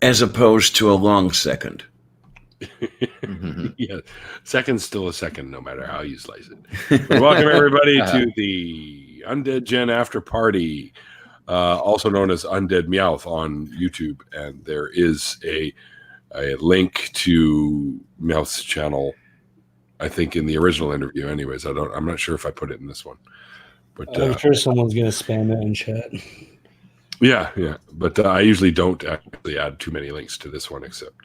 as opposed to a long second. Yeah, second's still a second, no matter how you slice it. But welcome everybody to the Undead Gen After Party, also known as Undead Meowth on YouTube, and there is a link to Meowth's channel, I think, in the original interview. Anyways, I'm not sure if I put it in this one, but I'm sure someone's gonna spam it in chat. Yeah, but I usually don't actually add too many links to this one, except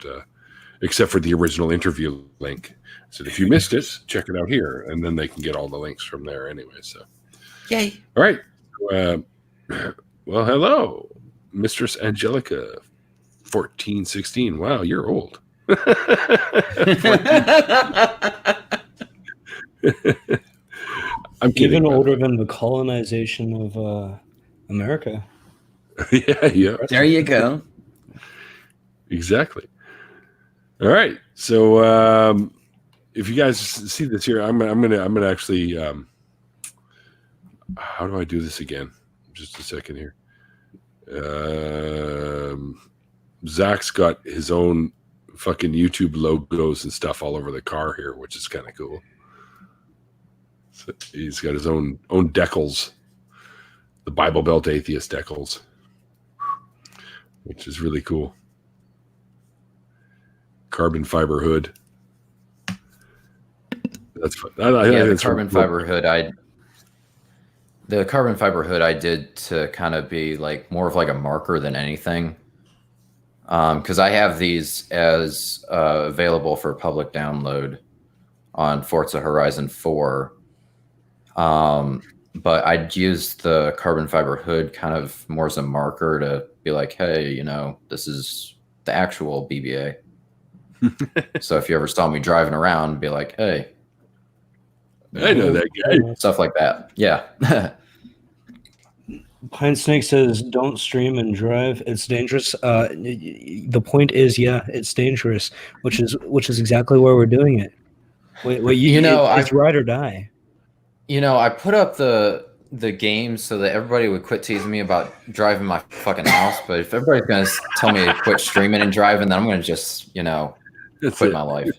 for the original interview link. So if you missed it, check it out here, and then they can get all the links from there anyway. So, yay! All right. Well, hello, Mistress Angelica, 1416. Wow, you're old. I'm kidding. Even older than the colonization of America. Yeah. There you go. Exactly. All right. So if you guys see this here, I'm gonna actually how do I do this again? Just a second here. Zach's got his own fucking YouTube logos and stuff all over the car here, which is kind of cool. So he's got his own decals, the Bible Belt Atheist decals, which is really cool. Carbon fiber hood. That's fun. The carbon fiber hood. The carbon fiber hood I did to kind of be like more of like a marker than anything, because I have these as available for public download on Forza Horizon 4. But I'd use the carbon fiber hood kind of more as a marker to be like, hey, this is the actual BBA. So if you ever saw me driving around, be like, hey, I know that guy. Stuff like that. Yeah. Pine Snake says, don't stream and drive. It's dangerous. The point is, yeah, it's dangerous, which is exactly why we're doing it. It's ride or die. I put up the game so that everybody would quit teasing me about driving my fucking house. But if everybody's going to tell me to quit streaming and driving, then I'm going to just, quit my life.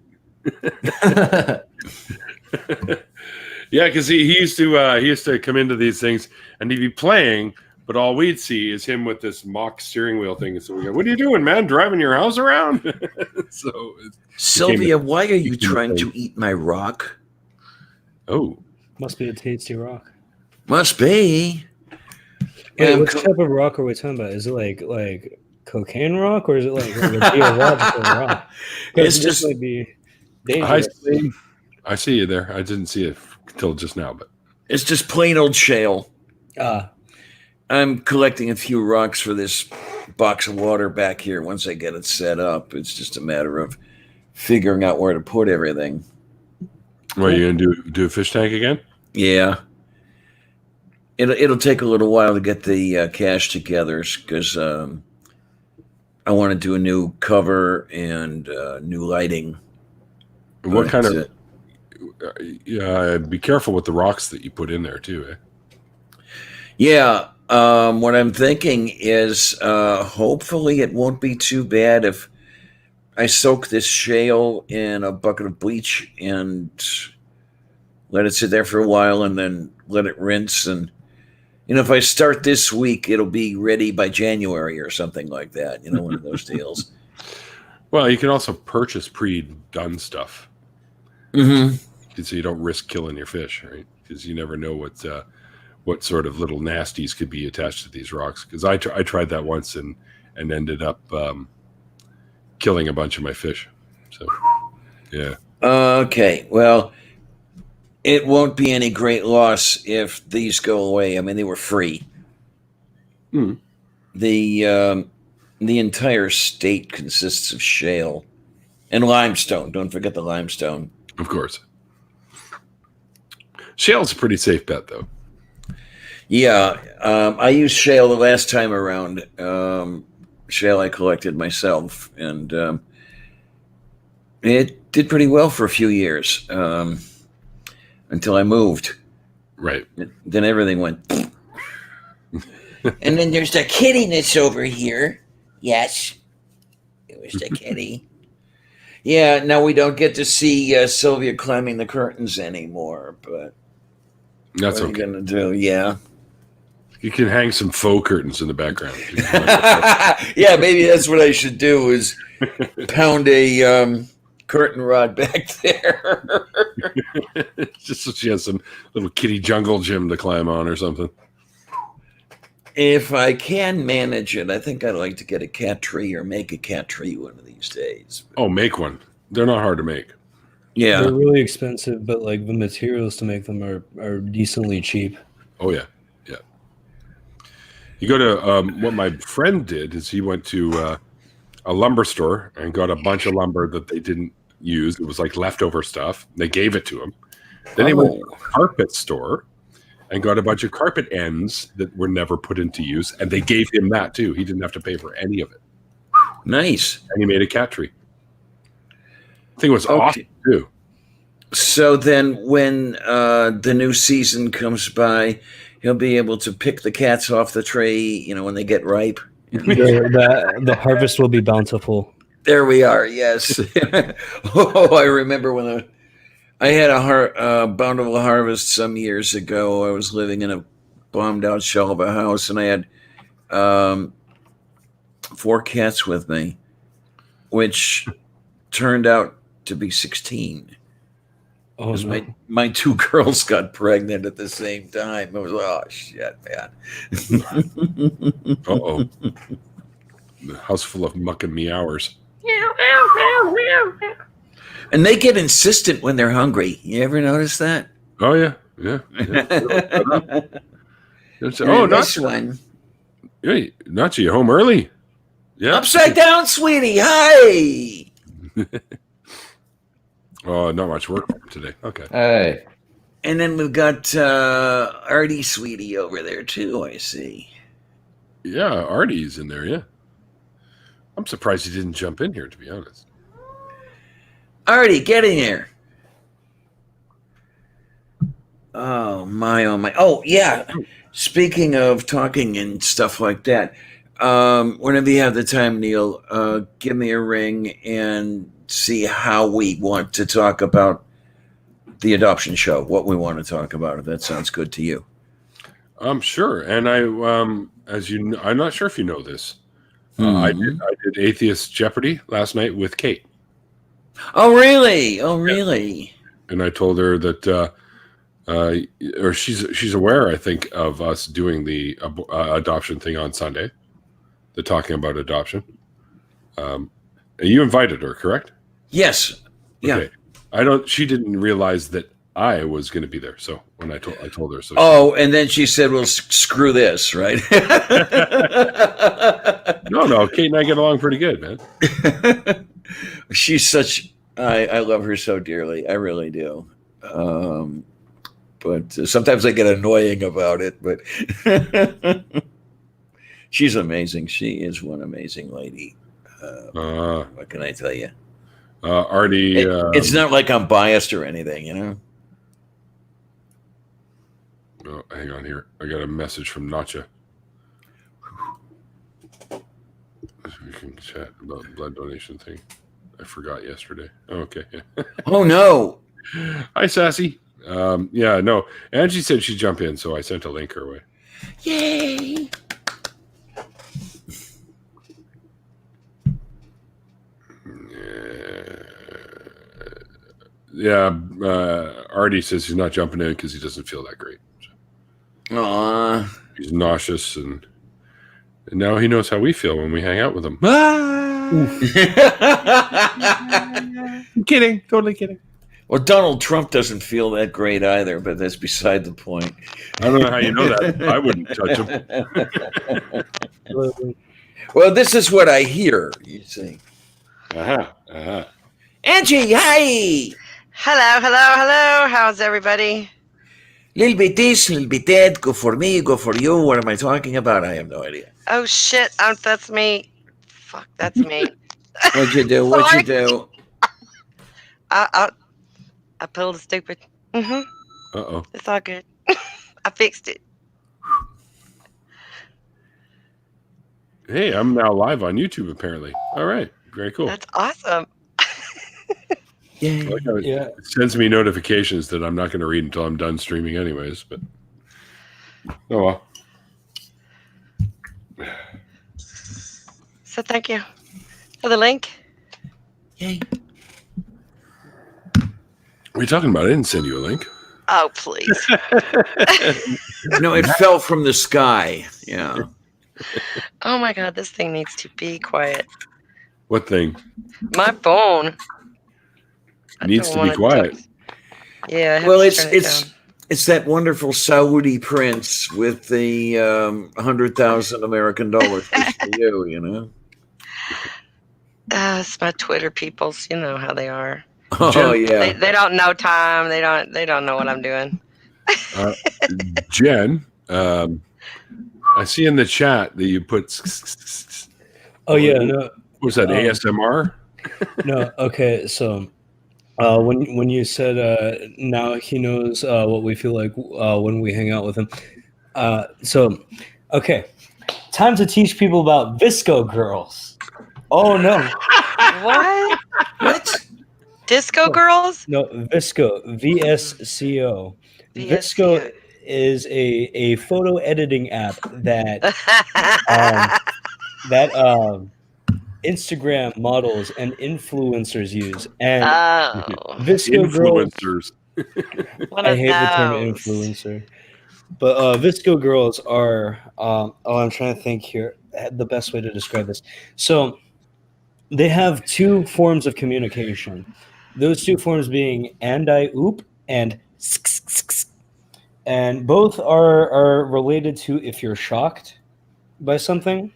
Yeah, because he used to come into these things and he'd be playing, but all we'd see is him with this mock steering wheel thing. So we go, "What are you doing, man? Driving your house around?" So Sylvia, why are you trying to eat my rock? Oh, must be a tasty rock. Must be. Wait, what type of rock are we talking about? Is it like cocaine rock, or is it like a geological rock? It's just might be dangerous. I see you there. I didn't see it till just now, but it's just plain old shale. I'm collecting a few rocks for this box of water back here. Once I get it set up, it's just a matter of figuring out where to put everything. What, are you gonna do a fish tank again? Yeah. It'll take a little while to get the cash together because I want to do a new cover and new lighting. What kind of? Be careful with the rocks that you put in there too. Eh? Yeah. What I'm thinking is hopefully it won't be too bad if I soak this shale in a bucket of bleach and let it sit there for a while and then let it rinse. And, if I start this week, it'll be ready by January or something like that. One of those deals. Well, you can also purchase pre-done stuff. Mm-hmm. So you don't risk killing your fish, right? Because you never know what sort of little nasties could be attached to these rocks. Because I tried that once and ended up killing a bunch of my fish. So, yeah. Okay. Well, it won't be any great loss if these go away. I mean, they were free. Mm. The entire state consists of shale and limestone. Don't forget the limestone. Of course. Shale's a pretty safe bet, though. Yeah. I used shale the last time around. Shale I collected myself, and it did pretty well for a few years until I moved. Right. Then everything went. And then there's the kiddiness over here. Yes. It was the kitty. Yeah, now we don't get to see Sylvia climbing the curtains anymore, but That's what are you okay. gonna do? Yeah. You can hang some faux curtains in the background. Yeah, maybe that's what I should do is pound a curtain rod back there. Just so she has some little kitty jungle gym to climb on or something. If I can manage it, I think I'd like to get a cat tree or make a cat tree one of these days. Oh, make one. They're not hard to make. Yeah. They're really expensive, but like the materials to make them are decently cheap. Oh, yeah. Yeah. You go to what my friend did is he went to a lumber store and got a bunch of lumber that they didn't use. It was like leftover stuff. They gave it to him. Then he went to a carpet store and got a bunch of carpet ends that were never put into use. And they gave him that too. He didn't have to pay for any of it. Nice. And he made a cat tree. I think it was awesome too. So then when the new season comes by, he'll be able to pick the cats off the tree, when they get ripe. The harvest will be bountiful. There we are. Yes. Oh, I remember when I had a bountiful harvest some years ago. I was living in a bombed out shell of a house, and I had 4 cats with me, which turned out to be 16. Oh, no. My 2 girls got pregnant at the same time. It was, oh, shit, man. Uh-oh. The house full of muck and meowers. And they get insistent when they're hungry. You ever notice that? Oh, yeah. Yeah. Oh, this one. Hey, Nachi, you home early? Yeah. Upside down, sweetie. Hi. Oh, not much work today. Okay. Hey. And then we've got Artie, sweetie, over there, too, I see. Yeah, Artie's in there, yeah. I'm surprised he didn't jump in here, to be honest. Artie, get in here. Oh, my, oh, my. Oh, yeah. Speaking of talking and stuff like that, whenever you have the time, Neil, give me a ring and see how we want to talk about the adoption show, what we want to talk about, if that sounds good to you. Sure. And as you know, I'm not sure if you know this. I did Atheist Jeopardy last night with Kate. Oh, really? Oh, really? And I told her that, or she's aware, I think, of us doing the adoption thing on Sunday. The talking about adoption. You invited her, correct? Yes. Yeah. Okay. She didn't realize that I was going to be there. So when I told her. So and then she said, well, screw this, right? No. Kate and I get along pretty good, man. She's such, I love her so dearly. I really do. But sometimes I get annoying about it, but she's amazing. She is one amazing lady. What can I tell you? Artie. It's not like I'm biased or anything, Oh, hang on here. I got a message from Nacha. We can chat about the blood donation thing. I forgot yesterday. Oh, okay. Yeah. Oh, no. Hi, Sassy. Yeah, no. Angie said she'd jump in, so I sent a link her way. Yay. Yeah, Artie says he's not jumping in because he doesn't feel that great. Aww. He's nauseous, and now he knows how we feel when we hang out with him. I'm kidding. Totally kidding. Well, Donald Trump doesn't feel that great either, but that's beside the point. I don't know how you know that. I wouldn't touch him. Well, this is what I hear, you see. Angie, hi! Hello. How's everybody? Little bit this, little bit that. Go for me, go for you. What am I talking about? I have no idea. Oh, shit. That's me. Fuck, that's me. What'd you do? What'd you do? I pulled a stupid. Mm-hmm. Uh-oh. It's all good. I fixed it. Hey, I'm now live on YouTube, apparently. All right. Very cool. That's awesome. Yay. I like how Yeah. it sends me notifications that I'm not going to read until I'm done streaming, anyways. But oh well. So thank you for the link. Yay. What are you talking about? I didn't send you a link. Oh, please. No, it fell from the sky. Yeah. Oh my God, this thing needs to be quiet. What thing? My phone. I Needs don't to be wanna quiet. talk- Yeah, I have Well, to it's turn it down. it's that wonderful Saudi prince with the 100,000 American dollars just for you. You know. It's my Twitter peoples. You know how they are. Oh yeah. They don't know time. They don't know what I'm doing. Jen, I see in the chat that you put. Oh yeah, no, Was that ASMR? no. Okay, so when you said now he knows what we feel like when we hang out with him. So okay, time to teach people about Visco girls. Oh no, What? What? Disco girls? no, Visco, VSCO. Visco is a photo editing app that Instagram models and influencers use, and Oh, Visco girls. Influencers. one I of hate the term those. influencer, but Visco girls are. I'm trying to think here the best way to describe this. So they have two forms of communication. Those two forms being oop and and both are related to if you're shocked by something.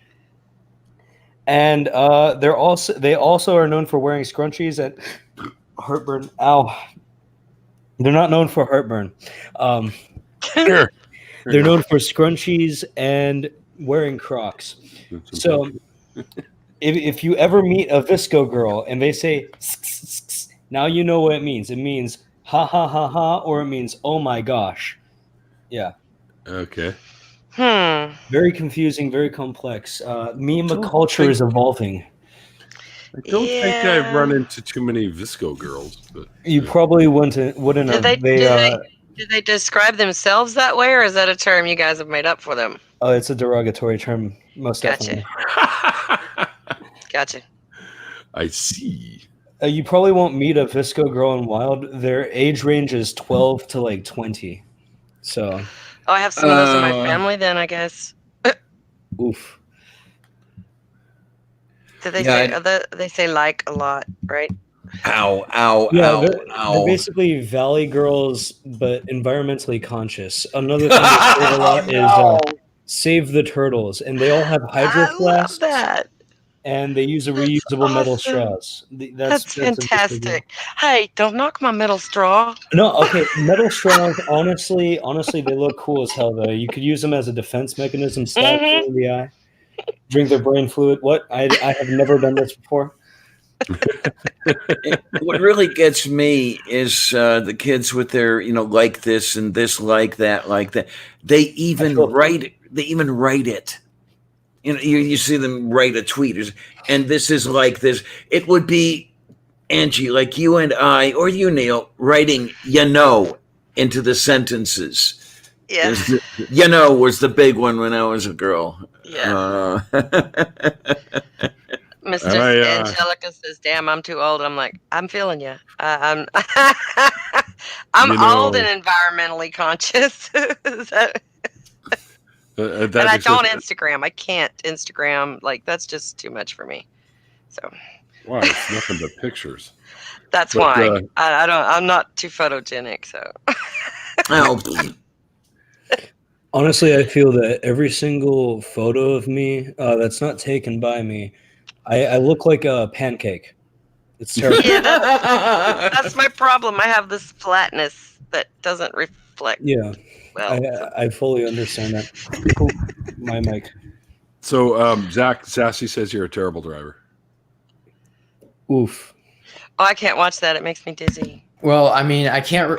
And they also are known for wearing scrunchies and heartburn. Ow. They're not known for heartburn. Here. They're known for scrunchies and wearing Crocs. So if you ever meet a Visco girl and they say, now you know what it means. It means ha ha ha ha, or it means oh my gosh. Yeah. Okay. Very confusing, very complex. Meme Don't culture think- is evolving. I don't think I've Yeah. run into too many Visco girls, but You probably wouldn't have. Did they describe themselves that way, or is that a term you guys have made up for them? Oh, it's a derogatory term, most Gotcha. definitely. Gotcha. I see. You probably won't meet a Visco girl in wild. Their age range is 12 to like 20. So, Oh, I have some of those in my family then, I guess. oof. Did they Yeah, say they say like a lot, right? Ow! Ow! Yeah, ow! they're Ow! basically valley girls, but environmentally conscious. Another thing they say a lot No. is save the turtles, and they all have hydro I love flasks, that. and they use a That's reusable metal awesome. straws. That's a big deal. fantastic. Hey, don't knock my metal straw. No, okay, metal straws. Honestly, they look cool as hell. Though you could use them as a defense mechanism. Stab people in the eye, drink their brain fluid. What? I have never done this before. What really gets me is the kids with their, like this and this, like that, like that. They even write it. They even write it. You see them write a tweet, and this is like this. It would be Angie, like you and I, or you, Neil, writing into the sentences. Yeah. Was the big one when I was a girl. Yeah. Mr. Angelica says, "Damn, I'm too old." I'm like, I'm feeling you. I'm old and environmentally conscious. And I don't Instagram. I can't Instagram. Like, that's just too much for me. So. Wow, it's nothing but pictures. That's why I don't. I'm not too photogenic. So. Honestly, I feel that every single photo of me that's not taken by me, I look like a pancake. It's terrible. Yeah, that's my problem. I have this flatness that doesn't reflect. Yeah, well, I fully understand that. Cool. My mic. So, Zach Sassy says you're a terrible driver. Oof. Oh, I can't watch that. It makes me dizzy. Well, I mean, I can't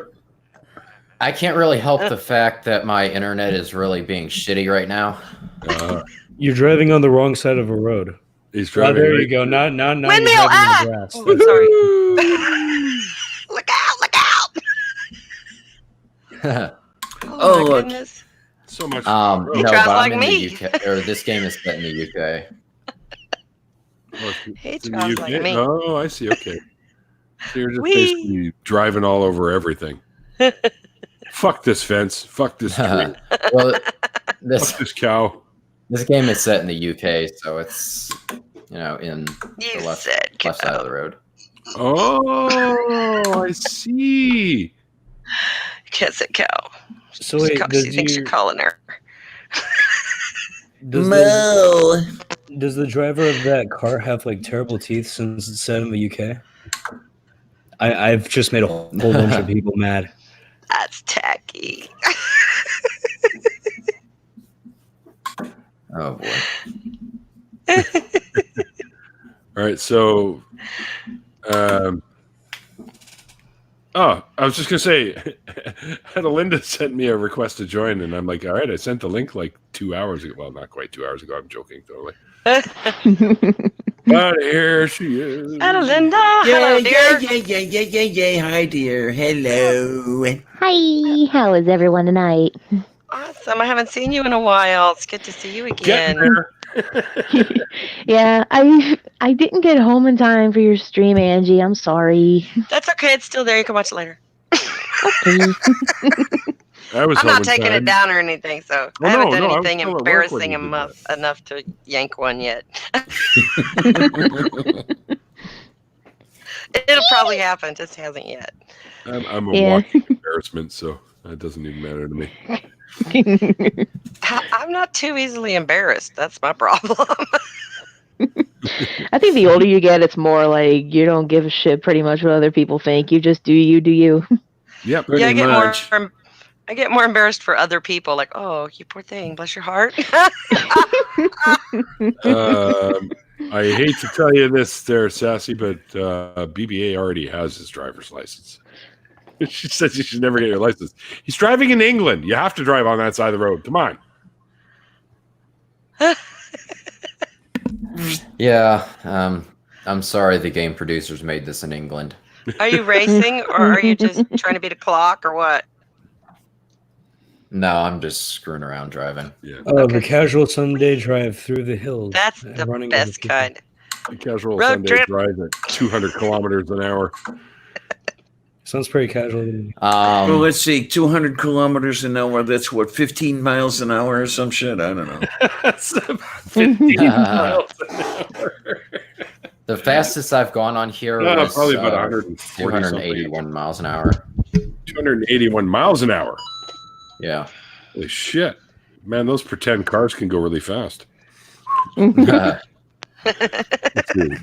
really help the fact that my internet is really being shitty right now. You're driving on the wrong side of a road. He's Oh, driving. there right you go. Now you're Windmill, driving the grass. Oh, I'm sorry. Look out! Look out! Oh, my look. goodness. So much. No, He but drives I'm like in me. the UK, or this game is set in the UK. He It's in the drives UK? like me. Oh, I see. Okay. So you're just Whee! basically driving all over everything. Fuck this fence. Fuck this tree. Well, Fuck this this cow. game is set in the UK, so it's in You the left said side of the road. Oh, I see. can't say cow. So wait, She thinks you're calling her. Does the driver of that car have like terrible teeth since it's set in the UK? I've just made a whole bunch of people mad. That's tacky. Oh boy. All right. So, I was just going to say, Adelinda sent me a request to join, and I'm like, all right, I sent the link like 2 hours ago. Well, not quite 2 hours ago. I'm joking, totally. But here she is. Adelinda, hello, dear. Yeah. Hi, dear. Hello. Hi, how is everyone tonight? Awesome. I haven't seen you in a while. It's good to see you Getting again. there. Yeah, I didn't get home in time for your stream, Angie. I'm sorry. That's okay. It's still there. You can watch it later. Okay. I was I'm home not in taking time. it down or anything, so Well, I haven't no, done I was anything still at work when embarrassing you did enough to yank one yet. It'll probably happen, just hasn't yet. I'm a Yeah. walking embarrassment, so that doesn't even matter to me. I'm not too easily embarrassed. That's my problem. I think the older you get, it's more like you don't give a shit pretty much what other people think. You just do you, do you. Yep. Pretty I get much. I get more embarrassed for other people. Like, oh, you poor thing, bless your heart. I hate to tell you this there, Sassy, but BBA already has his driver's license. She says you should never get your license. He's driving in England. You have to drive on that side of the road. Come on. Yeah. I'm sorry the game producers made this in England. Are you racing or are you just trying to beat a clock or what? No, I'm just screwing around driving. Yeah. Oh, Okay. the casual Sunday drive through the hills. That's and the running over best people. kind. A casual Road Sunday trip. drive at 200 kilometers an hour. Sounds pretty casual to me. Well, let's see. 200 kilometers an hour. That's what, 15 miles an hour or some shit? I don't know. That's about 15 miles an hour. The fastest I've gone on here Yeah, was probably about 140 281 miles an hour. 281 miles an hour. Yeah. Holy shit. Man, those pretend cars can go really fast. Uh, Let's see.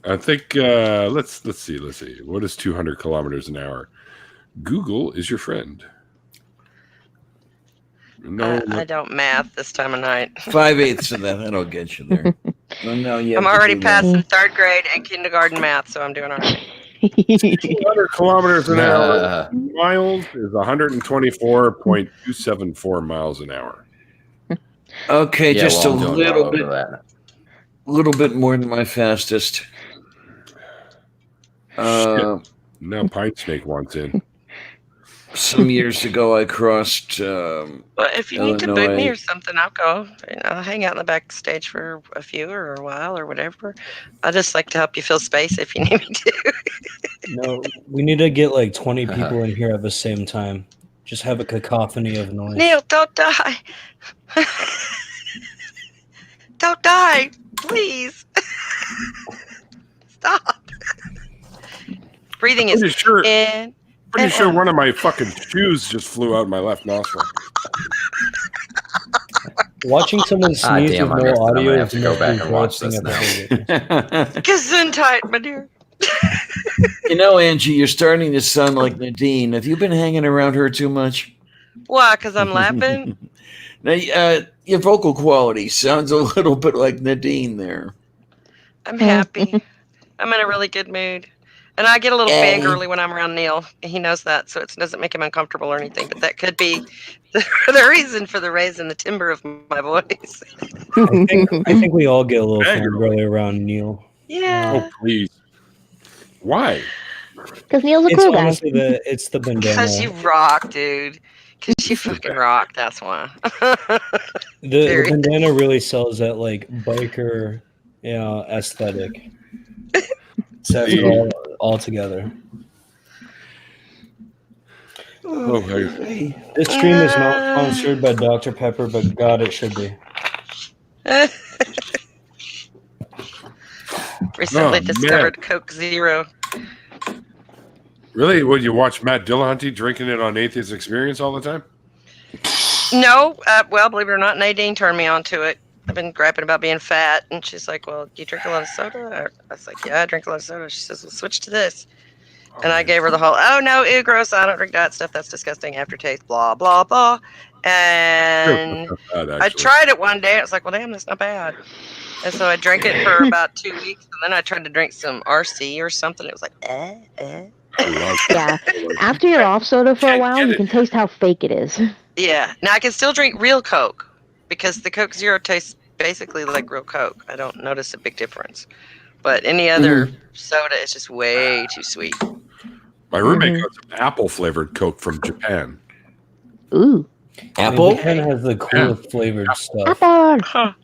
I think let's see. What is 200 kilometers an hour? Google is your friend. No, I don't math this time of night. 5/8 of that. That'll get you there. Well, no, you have I'm to already do that. passing third grade and kindergarten math, so I'm doing all right. 200 kilometers an hour. Miles is 124.274 miles an hour. Okay, yeah, just well, a I'm doing little well bit, over that. little bit more than my fastest. Now Pine Snake wants in. Some years ago, I crossed. But if you need to boot me Illinois. or something, I'll go. I'll hang out in the backstage for a few or a while or whatever. I just like to help you fill space if you need me to. No, we need to get like 20 people in here at the same time. Just have a cacophony of noise. Neil, don't die. Don't die, please. Stop. Breathing is Pretty sure, in. pretty sure one of my fucking shoes just flew out my left nostril. Watching someone sneeze damn, with I no missed it. I'm audio gonna have is to the go most back and watch thing this I've now. ever witnessed. Gesundheit, my dear. You know, Angie, you're starting to sound like Nadine. Have you been hanging around her too much? Why? Because I'm laughing? Now, your vocal quality sounds a little bit like Nadine there. I'm happy. I'm in a really good mood. And I get a little And- fangirly when I'm around Neil. He knows that, so it doesn't make him uncomfortable or anything. But that could be the reason for the raise in the timbre of my voice. I think we all get a little Fangirl. fangirly around Neil. Yeah. Oh, please. Why? Because Neil's a It's cool guy. honestly it's the bandana. Because you rock, dude. Because you fucking rock. That's why. The Very. bandana really sells that like biker, aesthetic. Says it all together. Oh, I- This stream is not sponsored by Dr. Pepper, but God, it should be. Recently Oh, discovered Coke Zero. Really? Would you watch Matt Dillahunty drinking it on Atheist Experience all the time? No, well, believe it or not, Nadine turned me on to it. I've been griping about being fat, and she's like, "Well, do you drink a lot of soda?" I was like, "Yeah, I drink a lot of soda." She says, "Well, switch to this." And I gave her the whole, "Oh no, ew, gross! I don't drink that stuff. That's disgusting. Aftertaste, blah blah blah." And I tried it one day. I was like, "Well, damn, that's not bad." And so I drank it for about 2 weeks, and then I tried to drink some RC or something. It was like, Yeah. After you're off soda for a while, you can taste how fake it is. Yeah. Now I can still drink real Coke because the Coke Zero tastes basically like real Coke. I don't notice a big difference. But any other soda is just way too sweet. My roommate got some apple flavored Coke from Japan. Ooh. Apple? Japan has the coolest flavored stuff. Apple.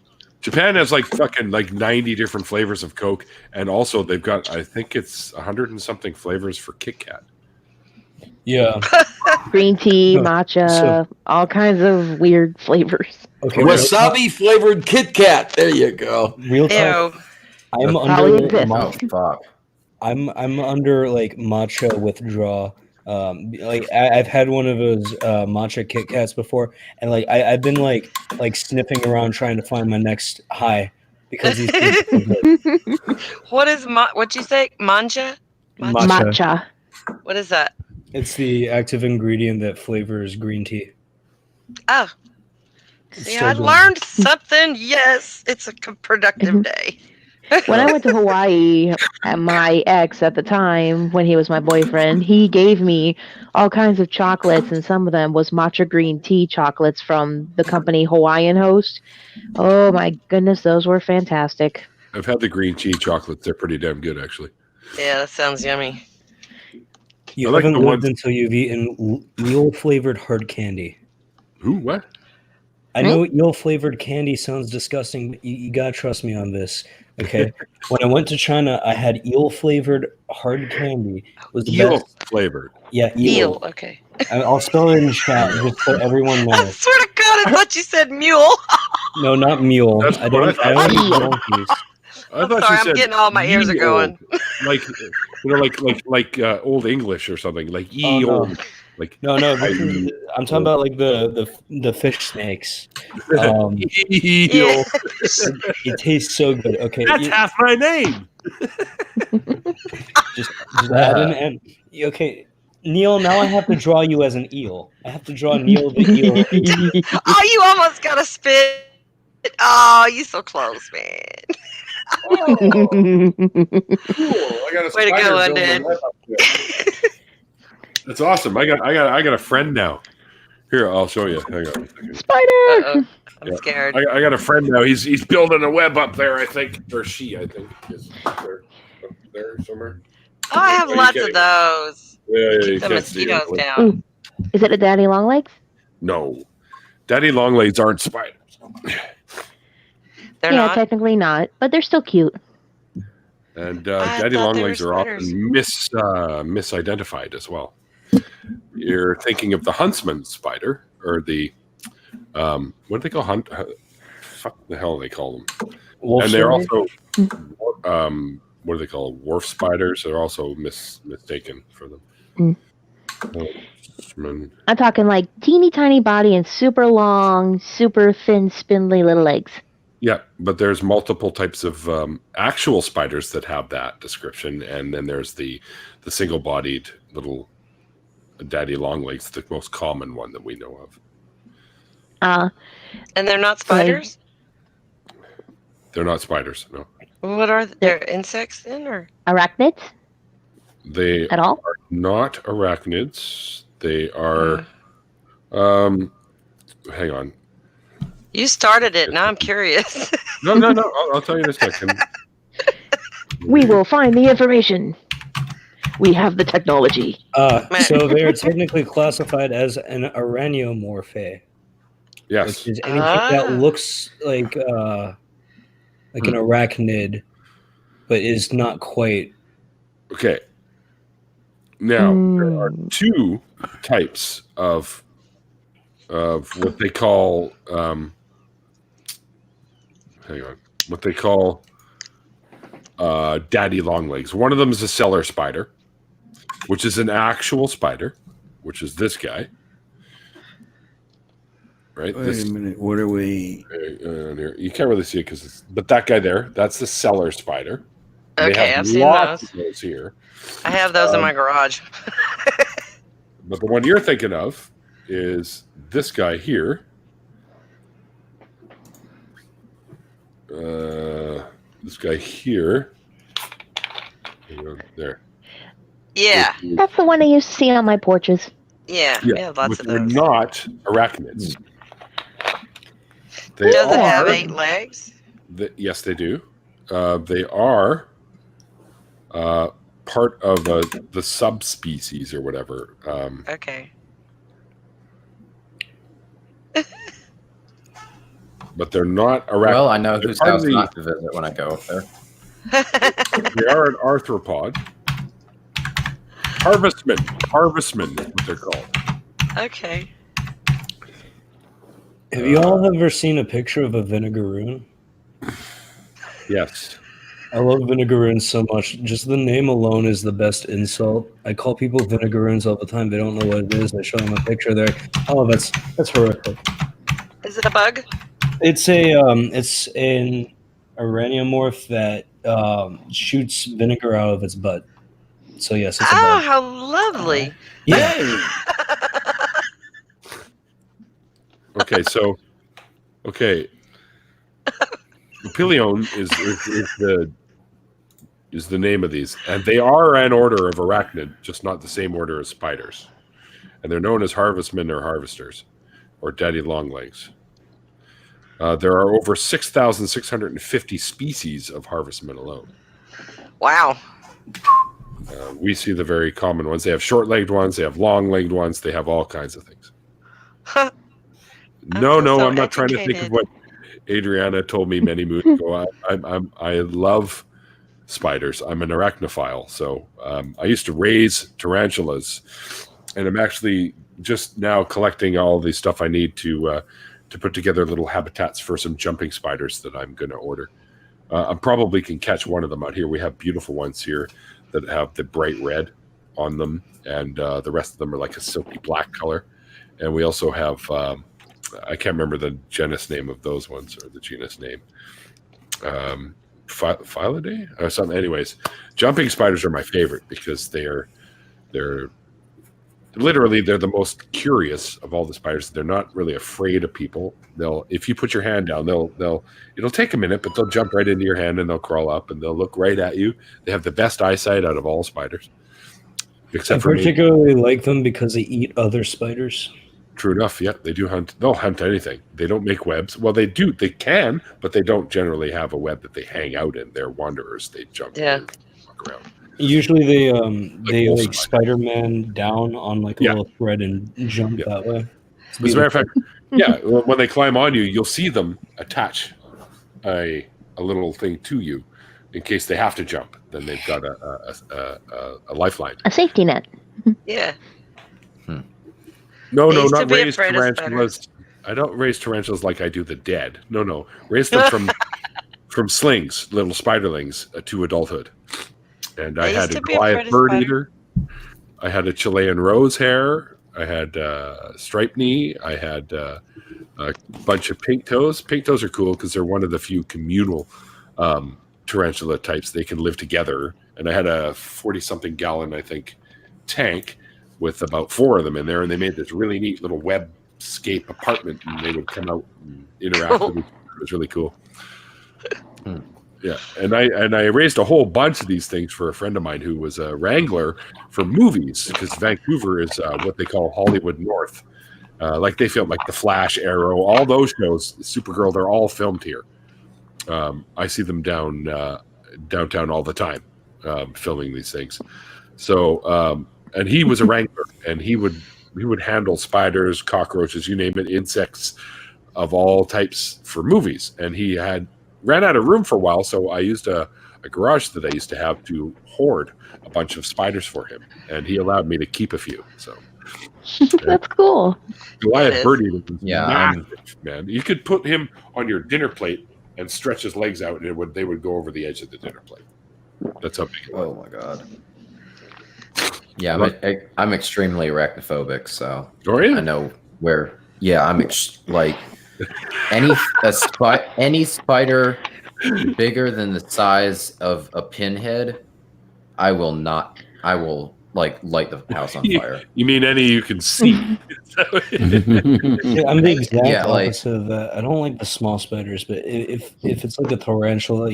Japan has like fucking like 90 different flavors of Coke, and also they've got, I think it's 100 and something flavors for Kit Kat. Yeah. Green tea, No, matcha, so- all kinds of weird flavors. Okay. Wasabi flavored Kit Kat. There you go. Real talk. Ew. I'm Probably under exists. Oh fuck! I'm under like matcha withdrawal. I've had one of those matcha Kit Kats before, and like I've been like sniffing around trying to find my next high because these things are good. What is what'd you say? Manja? Matcha. What is that? It's the active ingredient that flavors green tea. Oh. It's See, so I good. learned something. Yes, it's a productive day. When I went to Hawaii, my ex at the time, when he was my boyfriend, he gave me all kinds of chocolates, and some of them was matcha green tea chocolates from the company Hawaiian Host. Oh my goodness, those were fantastic. I've had the green tea chocolates. They're pretty damn good, actually. Yeah, that sounds yummy. You I like haven't the lived ones- until you've eaten eel flavored hard candy. Who? What? I know eel flavored candy sounds disgusting, but you gotta trust me on this. Okay. When I went to China, I had eel flavored hard candy. It was the Eel best. flavored. Yeah, Eel, okay. I'll spell it in chat just so everyone I knows. swear to God, I thought you said mule. No, not mule. That's I what don't. I I don't eat thought. donkeys. I I'm thought sorry, you I'm said getting all my ears are ye going. old. like Old English or something. Like ye Oh, no. old. Like No, I'm talking about like the fish snakes. eel. It tastes so good. Okay, That's half my name. just add an N. Okay, Neil. Now I have to draw you as an eel. I have to draw Neil the eel. Oh, you almost got to spit. Oh, you so close, man. Oh, cool. I got a Way to go, spider building Unded. a web up there. That's awesome. I got a friend now. Here, I'll show you. Hang on a second. Spider! Uh-oh. I'm Yeah. scared. I got a friend now. He's building a web up there, I think. Or she, I think. Is there, up there somewhere. Oh, I have Are you lots kidding? of those. Yeah, you Keep the can't see it. mosquitoes down. Is it a daddy long legs? No. Daddy longlegs aren't spiders. They're Yeah, not. technically not, but they're still cute. And I daddy thought they longlegs were are spiders. often misidentified as well. You're thinking of the huntsman spider, or the what do they call fuck the hell they call them? Wolf And they're spider? also what do they call them? Wharf spiders? They're also mistaken for them. Huntsman. I'm talking like teeny tiny body and super long, super thin, spindly little legs. Yeah, but there's multiple types of actual spiders that have that description, and then there's the single-bodied little daddy longlegs, the most common one that we know of. And they're not spiders? They're not spiders, no. What are they? They're insects then, or? Arachnids? They At all? are not arachnids. They are. Hang on. You started it. Now I'm curious. No. I'll tell you in a second. We will find the information. We have the technology. So they are technically classified as an araneomorphe, Yes. which is anything that looks like an arachnid, but is not quite. Okay. Now there are two types of what they call what they call daddy longlegs. One of them is a cellar spider, which is an actual spider, which is this guy. Right? Wait a minute. What are we? You can't really see it but that guy there, that's the cellar spider. Okay, they have I've seen lots those. of those here. I have those in my garage. But the one you're thinking of is this guy here. This guy here. There. Yeah. That's the one I used to see on my porches. Yeah. We have lots which of are those. not arachnids. They Does it have are- 8 legs? Yes, they do. They are part of the subspecies or whatever. Okay. But they're not arachnid. Well, I know They're whose part house of the- not to visit when I go up there. They are an arthropod. Harvestmen is what they're called. Okay. Have you all ever seen a picture of a vinegaroon? Yes. I love vinegaroons so much. Just the name alone is the best insult. I call people vinegaroons all the time. They don't know what it is. I show them a picture. They're like, "Oh, that's horrific." Is it a bug? It's an araneomorph that shoots vinegar out of its butt. So yes, it's a Oh, bug. how lovely. Yeah. Okay. Papillion is the name of these, and they are an order of arachnid, just not the same order as spiders. And they're known as harvestmen or harvesters, or daddy longlegs. There are over 6,650 species of harvestmen alone. Wow. We see the very common ones. They have short-legged ones. They have long-legged ones. They have all kinds of things. No, so I'm not trying to think of educated. what Adriana told me many moons ago. I love spiders. I'm an arachnophile. So I used to raise tarantulas, and I'm actually just now collecting all the stuff I need to put together little habitats for some jumping spiders that I'm going to order. I probably can catch one of them out here. We have beautiful ones here that have the bright red on them, and the rest of them are like a silky black color. And we also have, I can't remember the genus name of those ones, or the genus name. Philidae or something. Anyways, jumping spiders are my favorite because they're literally they're the most curious of all the spiders. They're not really afraid of people. If you put your hand down, it'll take a minute, but they'll jump right into your hand and they'll crawl up and they'll look right at you. They have the best eyesight out of all spiders, I except for me. particularly like them because they eat other spiders. True enough. Yeah, they do hunt. They'll hunt anything. They don't make webs. Well, they do. They can, but they don't generally have a web that they hang out in. They're wanderers. They jump. Yeah. And walk around. Usually they wolf like Spider-Man down on like a Yeah. little thread and jump Yeah. that way. It's As a matter of beautiful. fact, yeah, when they climb on you, you'll see them attach a little thing to you in case they have to jump. Then they've got a lifeline. A safety net. Yeah. No, I used to not be raised afraid of tarantulas. I don't raise tarantulas like I do the dead. No, raise them from slings, little spiderlings, to adulthood. And I I had used a to be afraid Goliath of bird spider. eater. I had a Chilean rose hare. I had striped knee. I had a bunch of pink toes. Pink toes are cool because they're one of the few communal tarantula types. They can live together. And I had a 40-something gallon, I think, tank with about 4 of them in there, and they made this really neat little webscape apartment, and they would come out and interact with each other. It was really cool. Yeah, and I raised a whole bunch of these things for a friend of mine who was a wrangler for movies, because Vancouver is what they call Hollywood North. Like they film like The Flash, Arrow, all those shows, Supergirl, they're all filmed here. I see them downtown all the time, filming these things. So, and he was a wrangler, and he would handle spiders, cockroaches, you name it, insects of all types for movies. And he ran out of room for a while, so I used a garage that I used to have to hoard a bunch of spiders for him, and he allowed me to keep a few. So That's cool. Goliath bird eater was Yeah, massive, man. You could put him on your dinner plate and stretch his legs out, and they would go over the edge of the dinner plate. That's how big it was. Oh my god. Yeah, I'm extremely arachnophobic, so Oh, yeah? I know where. Yeah, like any spider bigger than the size of a pinhead, I will like light the house on fire. You mean any you can see? Yeah, I'm the exact Yeah, like- opposite of that. I don't like the small spiders, but if it's like a tarantula,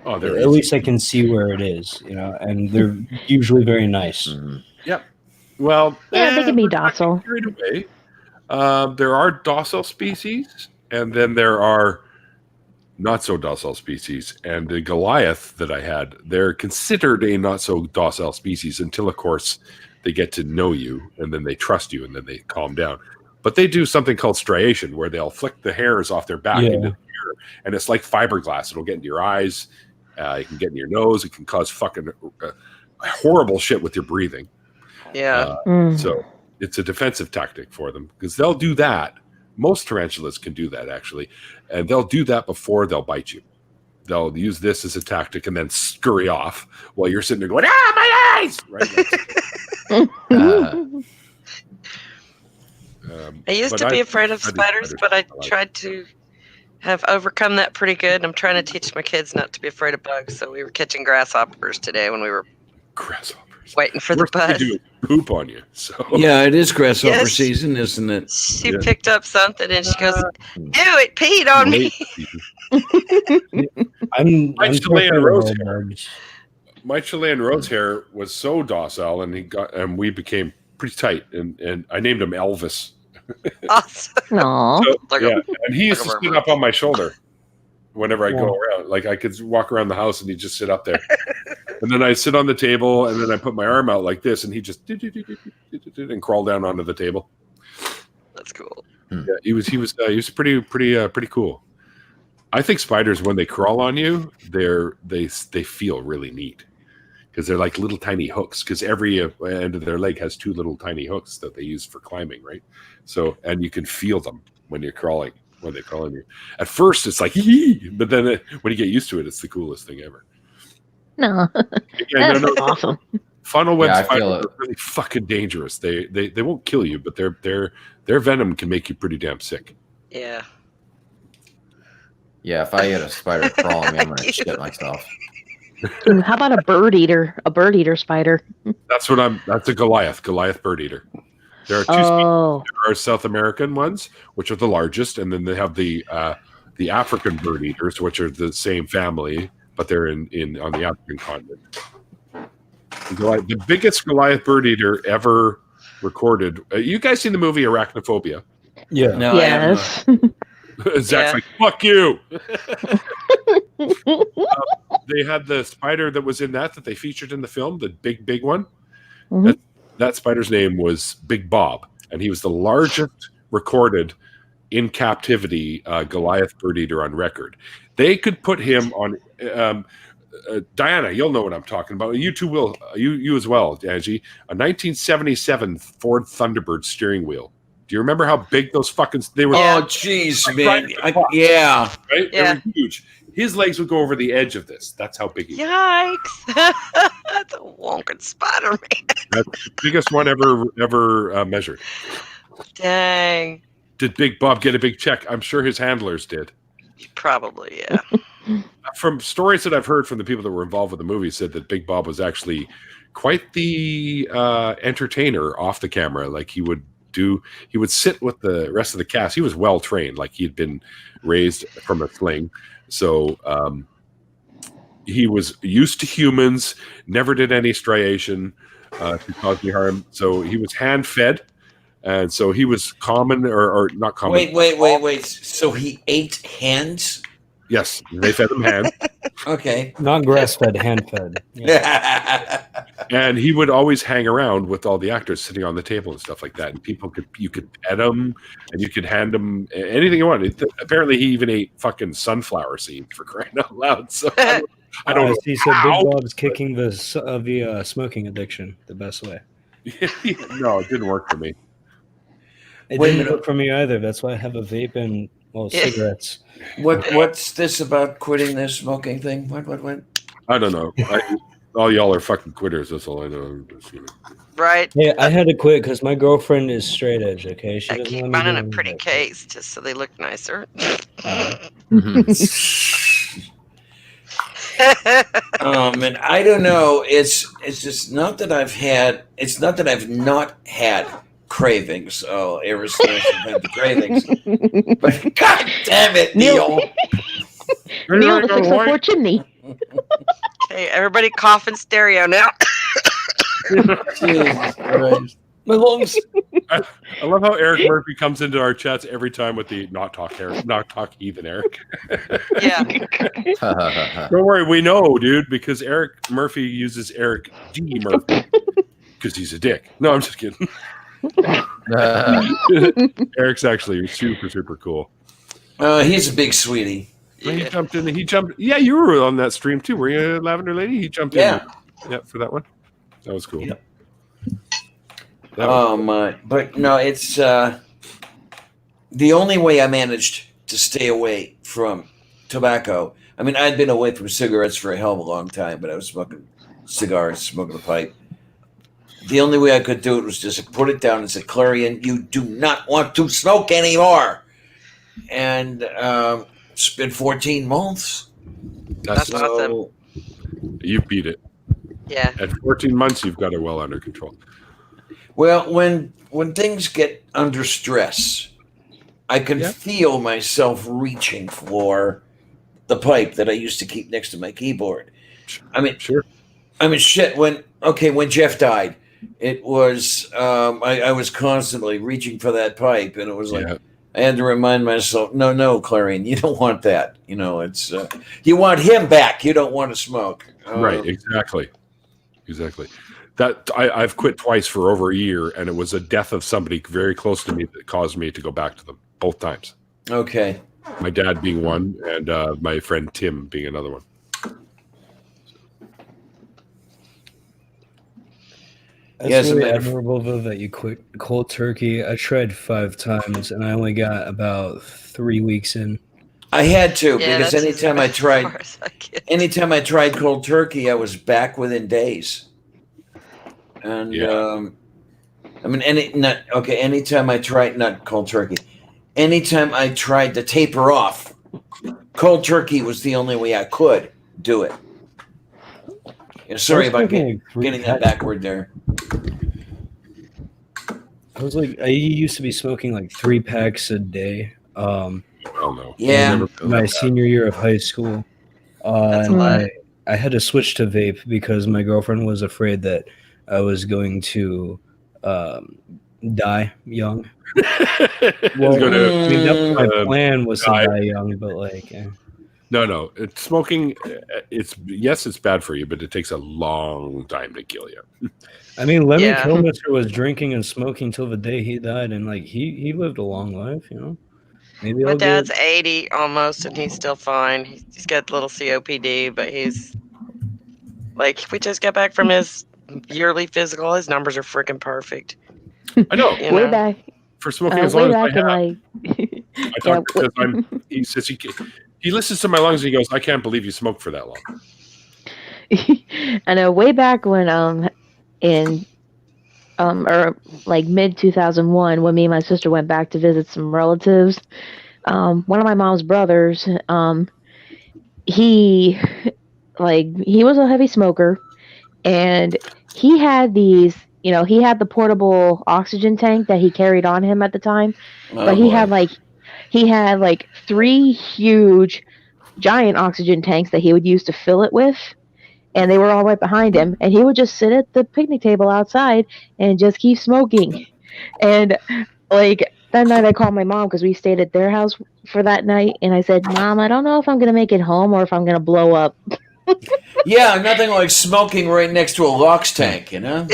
Oh, there at least I can see where it is, and they're usually very nice. Mhm. Well, Yeah, they can be we're not docile. getting carried away. There are docile species, and then there are not so docile species. And the Goliath that I had, they're considered a not so docile species until, of course, they get to know you, and then they trust you, and then they calm down. But they do something called striation, where they'll flick the hairs off their back Yeah. into the ear, and it's like fiberglass. It'll get into your eyes. It can get in your nose. It can cause fucking horrible shit with your breathing. Yeah. So it's a defensive tactic for them, because they'll do that. Most tarantulas can do that, actually. And they'll do that before they'll bite you. They'll use this as a tactic and then scurry off while you're sitting there going, my eyes! Right? I used but to be afraid of I did spiders, but I spiders. tried to have overcome that pretty good. I'm trying to teach my kids not to be afraid of bugs. So we were catching grasshoppers today when we were Grasshoppers. waiting for the Worst thing bus. to do is poop on you. So Yeah, it is grasshopper Yes. season, isn't it? She Yeah. picked up something and she goes, "Ew, it peed on me." I'm Chilean terrified of rose all hair. bugs. my Chilean rose hair was so docile, and we became pretty tight, and I named him Elvis. Awesome. Aw. So, Like yeah, a- and he used to like a sit up on my shoulder whenever I go Wow. around. Like I could walk around the house and he'd just sit up there. And then I'd sit on the table and then I put my arm out like this and he just and crawl down onto the table. That's cool. Yeah, he was pretty cool. I think spiders, when they crawl on you, they feel really neat because they're like little tiny hooks. Because every end of their leg has two little tiny hooks that they use for climbing, right? So, and you can feel them when you're crawling, when they crawl on you. At first, it's like, "Yee!" But then when you get used to it, it's the coolest thing ever. No, Yeah, that's awesome. Funnel web Yeah, I spiders feel are it. really fucking dangerous. They won't kill you, but their venom can make you pretty damn sick. Yeah. Yeah, if I get a spider crawling me, I'm gonna shit myself. Ooh, how about a bird eater? A bird eater spider. That's a Goliath bird eater. There are two species. Oh, There are South American ones, which are the largest, and then they have the African bird eaters, which are the same family, but they're on the African continent. The biggest Goliath bird eater ever recorded. You guys seen the movie Arachnophobia? Yeah. No, I haven't. yes. Zach's Yeah. like, fuck you. They had the spider that was in that they featured in the film, the big one. Mhm. That spider's name was Big Bob, and he was the largest recorded in captivity Goliath bird eater on record. They could put him on. Diana, you'll know what I'm talking about. You two will. You as well, Angie. A 1977 Ford Thunderbird steering wheel. Do you remember how big those fucking they were? Yeah. Oh, jeez, Like man. driving a car. Yeah. Right? Yeah. They were huge. His legs would go over the edge of this. That's how big he was. Yikes. That's a wonking spider, man. That's the biggest one ever measured. Dang. Did Big Bob get a big check? I'm sure his handlers did. Probably, yeah. From stories that I've heard from the people that were involved with the movie, said that Big Bob was actually quite the entertainer off the camera. Like he would sit with the rest of the cast. He was well trained, like he had been raised from a sling. So he was used to humans, never did any striation to cause me harm. So he was hand fed, and so he was common or not common. Wait. So he ate hands? Yes, they fed him hand, Okay. Not grass-fed, hand-fed. Yeah. and he would always hang around with all the actors sitting on the table and stuff like that. And you could pet him, and you could hand him anything you wanted. Apparently, he even ate fucking sunflower seeds, for crying out loud. So I don't know. See, so how, Big Bob's kicking the smoking addiction the best way. No, it didn't work for me. It Wait a didn't minute. work for me either. That's why I have a vape and cigarettes. What's this about quitting this smoking thing? What? I don't know. All y'all are fucking quitters. That's all I know. Right. Yeah, I had to quit because my girlfriend is straight edge. Okay, she I doesn't keep let me mine in do a any pretty of that. case just so they look nicer. And I don't know. It's just not that I've had. It's not that I've not had cravings. Oh, ever since I've had the cravings. But God damn it, Neil! Neil, the 604 chimney. Okay, everybody cough in stereo now. Jesus Christ. My lungs. I love how Eric Murphy comes into our chats every time with the not talk heathen Eric. Yeah. Don't worry, we know, dude, because Eric Murphy uses Eric G. Murphy because he's a dick. No, I'm just kidding. Eric's actually super, super cool. He's a big sweetie. He jumped in. Yeah, you were on that stream too. Were you, Lavender Lady? He jumped in. Yeah, for that one. That was cool. Yep. That But no, it's the only way I managed to stay away from tobacco. I mean, I'd been away from cigarettes for a hell of a long time, but I was smoking cigars, smoking a pipe. The only way I could do it was just put it down and say, Clarion, you do not want to smoke anymore. And it's been 14 months. That's awesome. You beat it. Yeah. At 14 months, you've got it well under control. Well, when things get under stress, I can feel myself reaching for the pipe that I used to keep next to my keyboard. I mean, Sure. I mean, shit. When Jeff died, it was I was constantly reaching for that pipe, and it was like I had to remind myself, no, Clarion, you don't want that. You know, it's you want him back. You don't want to smoke. Right. Exactly. That I've quit twice for over a year, and it was a death of somebody very close to me that caused me to go back to them both times. Okay. My dad being one, and my friend Tim being another one. That's Yeah, as a really matter of- admirable though that you quit cold turkey. I tried 5 times and I only got about 3 weeks in. I had to Yeah, because that's anytime as far as I get. anytime I tried cold turkey, I was back within days. And I mean, anytime I tried not cold turkey, anytime I tried to taper off, cold turkey was the only way I could do it. Yeah, sorry I was about thinking getting that backward there. I used to be smoking like 3 packs a day. Well, no. Yeah. My senior year of high school. That's a And lot. I had to switch to vape because my girlfriend was afraid that I was going to die young. Well, It's gonna- I mean, that was my plan was to die. die young, but like, No. It's smoking. It's bad for you, but it takes a long time to kill you. I mean, Lemon Yeah. Kilmister was drinking and smoking till the day he died, and like he lived a long life, you know. Maybe My I'll do dad's it. 80 almost, and he's still fine. He's got a little COPD, but he's like, we just got back from his yearly physical. His numbers are freaking perfect. I know. You Way know? back, For smoking as long way as I back in have. like. I talk Yeah, because he says he listens to my lungs and he goes, I can't believe you smoked for that long. I know way back when in or like mid 2001 when me and my sister went back to visit some relatives, one of my mom's brothers, he was a heavy smoker, and he had these, he had the portable oxygen tank that he carried on him at the time, but he had like 3 huge giant oxygen tanks that he would use to fill it with, and they were all right behind him. And he would just sit at the picnic table outside and just keep smoking. And like that night, I called my mom because we stayed at their house for that night, and I said, "Mom, I don't know if I'm gonna make it home or if I'm gonna blow up." Yeah, nothing like smoking right next to a LOX tank, you know?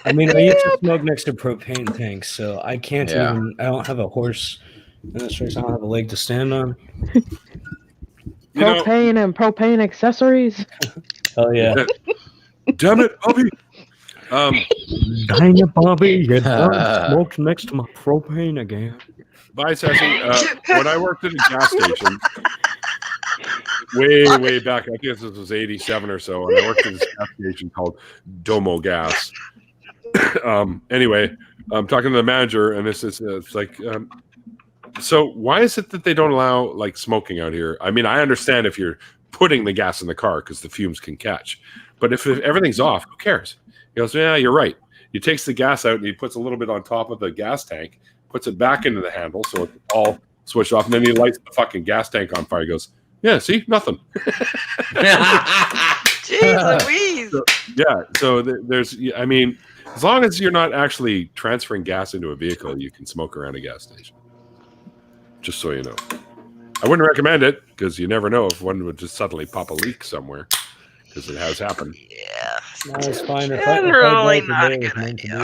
I mean, I used to smoke next to propane tanks, so I can't Yeah. even. I don't have a horse in this race. I don't have a leg to stand on. You know, Propane and propane accessories. Oh yeah, damn it, Bobby. dang it, Bobby! You done smoked next to my propane again. Bye, Sassy. When I worked at a gas station, way back, I think this was 87 or so, and I worked at this gas station called Domo Gas. Anyway, I'm talking to the manager, and it's like, so why is it that they don't allow like smoking out here? I mean, I understand if you're putting the gas in the car because the fumes can catch, but if everything's off, who cares? He goes, yeah, you're right. He takes the gas out and he puts a little bit on top of the gas tank, puts it back into the handle so it's all switched off, and then he lights the fucking gas tank on fire. He goes, yeah, see, nothing. Jeez Louise. So there's, I mean, as long as you're not actually transferring gas into a vehicle, you can smoke around a gas station. Just so you know. I wouldn't recommend it because you never know if one would just suddenly pop a leak somewhere, because it has happened. Yeah. No, it's fine. If Generally I not a it was good meant to idea.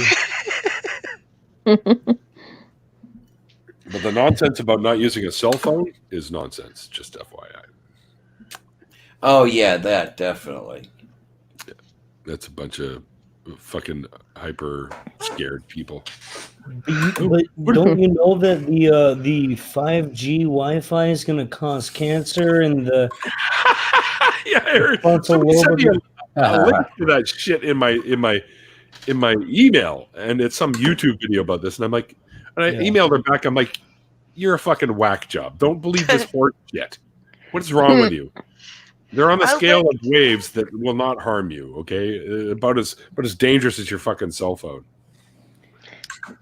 be. But the nonsense about not using a cell phone is nonsense, just FYI. Oh, yeah, that definitely. That's a bunch of fucking hyper scared people. But don't you know that the 5G Wi-Fi is going to cause cancer and the Yeah, I heard. frontal Somebody sent lobe me of a link to that shit in my email, and it's some YouTube video about this, and I'm like, and I Yeah. emailed her back. I'm like, you're a fucking whack job. Don't believe this horse shit. What is wrong with you? They're on the scale of waves that will not harm you. Okay, about as dangerous as your fucking cell phone.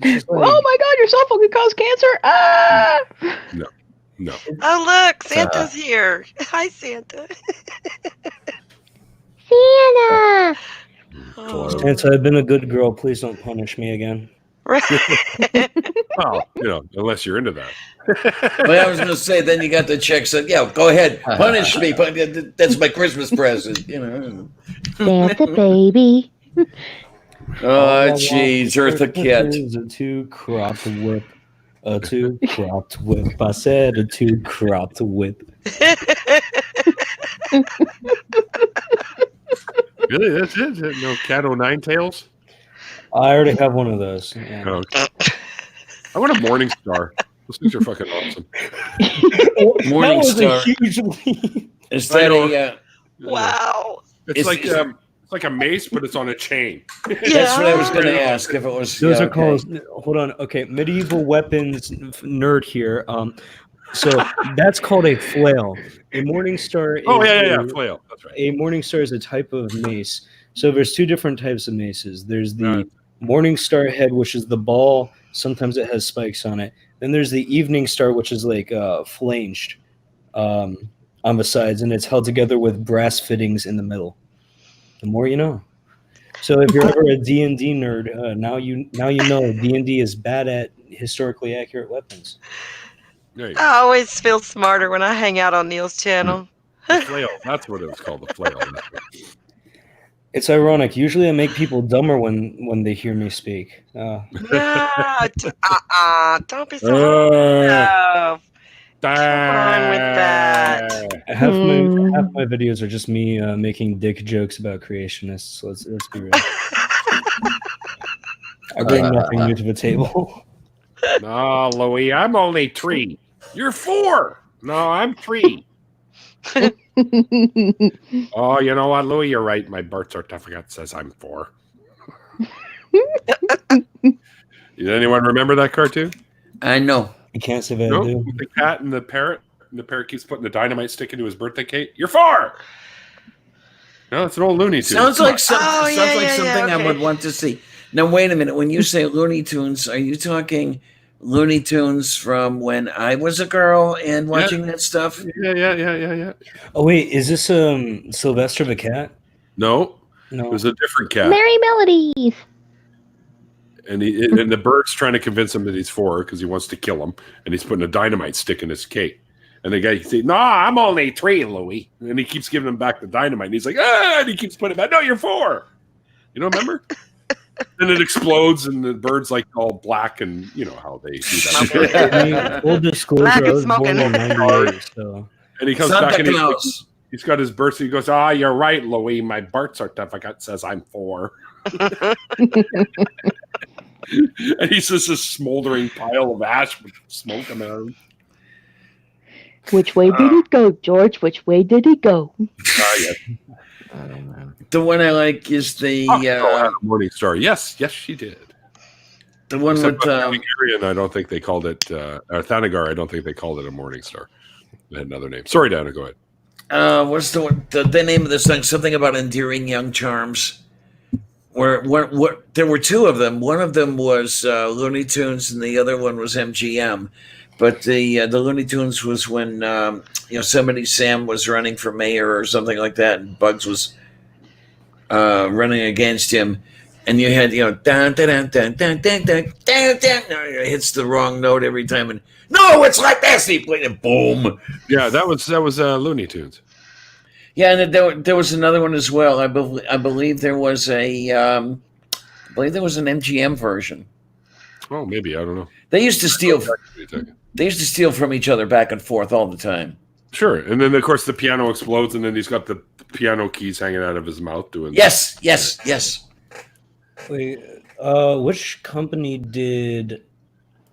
It's like- Oh my God, your cell phone could cause cancer! Ah! No. Oh look, Santa's here. Hi, Santa. Santa! Oh. Santa, I've been a good girl. Please don't punish me again. Right. Well, unless you're into that. Well, I was going to say, then you got the check said, yeah, go ahead, punish me. That's my Christmas present, you know. Santa baby. Oh, jeez, Eartha Kitt. Is a two-cropped whip. A two-cropped whip. I said a two-cropped whip. Really, that's it? No cat o' nine tails? I already have one of those. Yeah. Oh, okay. I want a Morning Star. Those things are fucking awesome. Morning That was Star. a huge leap. Is that a, Wow. It's like a mace, but it's on a chain. that's what I was going to ask if it was. Those yeah, are called. Hold on. Okay, medieval weapons nerd here. So that's called a flail. A morning star. Is flail. That's right. A morning star is a type of mace. So there's two different types of maces. There's the morning star head, which is the ball. Sometimes it has spikes on it. Then there's the evening star, which is like flanged on the sides, and it's held together with brass fittings in the middle. The more you know. So if you're ever a D&D nerd, now you know D&D is bad at historically accurate weapons. There you go. I always feel smarter when I hang out on Neil's channel. The flail. That's what it was called. The flail. It's ironic. Usually I make people dumber when they hear me speak. No, don't be so hard. Come on with that. Half my videos are just me making dick jokes about creationists. Let's be real. I bring nothing new to the table. No, Louie, I'm only 3. You're 4. No, I'm 3. Oh, you know what, Louie? You're right. My birth certificate says I'm 4. Did anyone remember that cartoon? I know. I can't say that I No, do. the cat and the parrot. And the parrot keeps putting the dynamite stick into his birthday cake. You're 4. No, it's an old Looney Tune. Sounds like something something I okay. would want to see. Now, wait a minute. When you say Looney Tunes, are you talking Looney Tunes from when I was a girl and watching that stuff. Yeah. Oh wait, is this Sylvester the cat? No, No. it was a different cat. Merry Melodies. And and the bird's trying to convince him that he's 4 because he wants to kill him, and he's putting a dynamite stick in his cake. And the guy says, "No, I'm only 3, Louis." And he keeps giving him back the dynamite, and he's like, "Ah!" And he keeps putting it back. No, you're 4. You don't remember? Then it explodes, and the bird's like all black, and you know how they do that. I mean, full disclosure, Black I and was born smoking. in 98, so And he comes Santa back, and Claus. he's got his birth. He goes, "Ah, you're right, Louis. My birth certificate says I'm 4." And he's just a smoldering pile of ash with smoke coming out of him. Which way did it go, George? Which way did it go? Yes. Oh, man. The one I like is the Morning Star. Yes, she did. the one Except with Hungarian, I don't think they called it or Thanagar. I don't think they called it a Morning Star. They had another name. Sorry, Dana. Go ahead. what's the name of the song? Something about endearing young charms. Where there were 2 of them. One of them was Looney Tunes, and the other one was MGM. But the Looney Tunes was when somebody Sam was running for mayor or something like that, and Bugs was running against him, and you had dun, dun, dun, dun, dun, dun, dun, dun, dun, it hits the wrong note every time, and no, it's like this. He played it, boom. Yeah, that was Looney Tunes. Yeah, and there was another one as well. I believe there was an MGM version. Oh, maybe, I don't know. They used to steal. They used to steal from each other back and forth all the time. Sure, and then of course the piano explodes, and then he's got the piano keys hanging out of his mouth doing. Yes. wait, which company did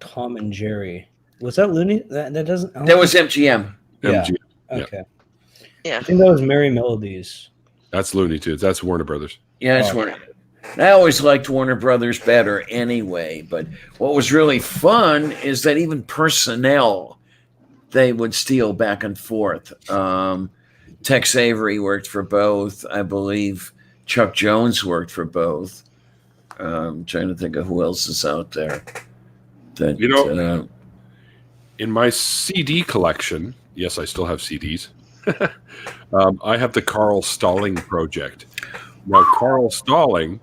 Tom and Jerry? Was that Looney? That doesn't. That was MGM. Yeah. MGM. Okay. Yeah. I think that was Merry Melodies. That's Looney Tunes. That's Warner Brothers. Yeah, it's Warner. I always liked Warner Brothers better anyway, but what was really fun is that even personnel, they would steal back and forth. Tex Avery worked for both. I believe Chuck Jones worked for both. I'm trying to think of who else is out there. That, in my CD collection, yes, I still have CDs. I have the Carl Stalling Project. Now, Carl Stalling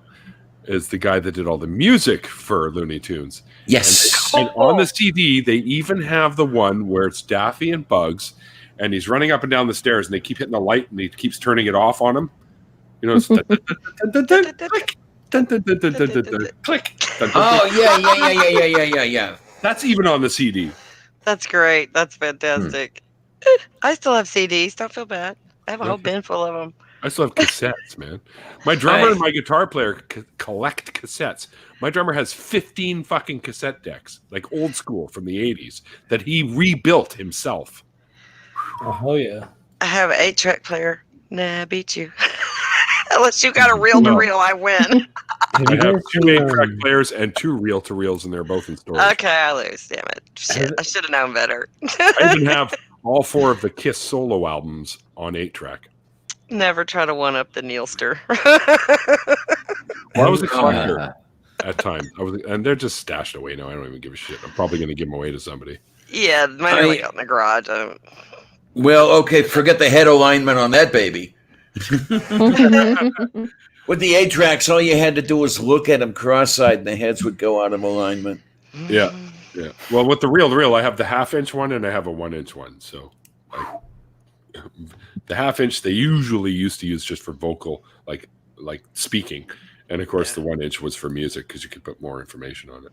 is the guy that did all the music for Looney Tunes. yes. And on the CD, they even have the one where it's Daffy and Bugs, and he's running up and down the stairs, and they keep hitting the light, and he keeps turning it off on him. It's click. Oh, yeah. That's even on the CD. That's great. That's fantastic. I still have CDs. Don't feel bad. I have a whole bin full of them. I still have cassettes, man. My drummer and my guitar player collect cassettes. My drummer has 15 fucking cassette decks, like old school from the 80s, that he rebuilt himself. Oh hell yeah! I have an 8-track player. Nah, I beat you. Unless you got a reel-to-reel, I win. Have I you have guys 2 seen, 8-track players and 2 reel-to-reels, and they're both in storage. Okay, I lose. Damn it. Shit, I should have known better. I even have all 4 of the Kiss solo albums on 8-track. Never try to one-up the Neilster. Well, I was a collector at times. And they're just stashed away now. I don't even give a shit. I'm probably going to give them away to somebody. Yeah, mine are like out in the garage. Well, okay, forget the head alignment on that baby. With the 8-tracks, all you had to do was look at them cross-eyed, and the heads would go out of alignment. Yeah. Well, with the reel-to-reel, I have the half-inch one and I have a 1-inch one. So, the half-inch they usually used to use just for vocal, like speaking, and of course the 1-inch was for music because you could put more information on it.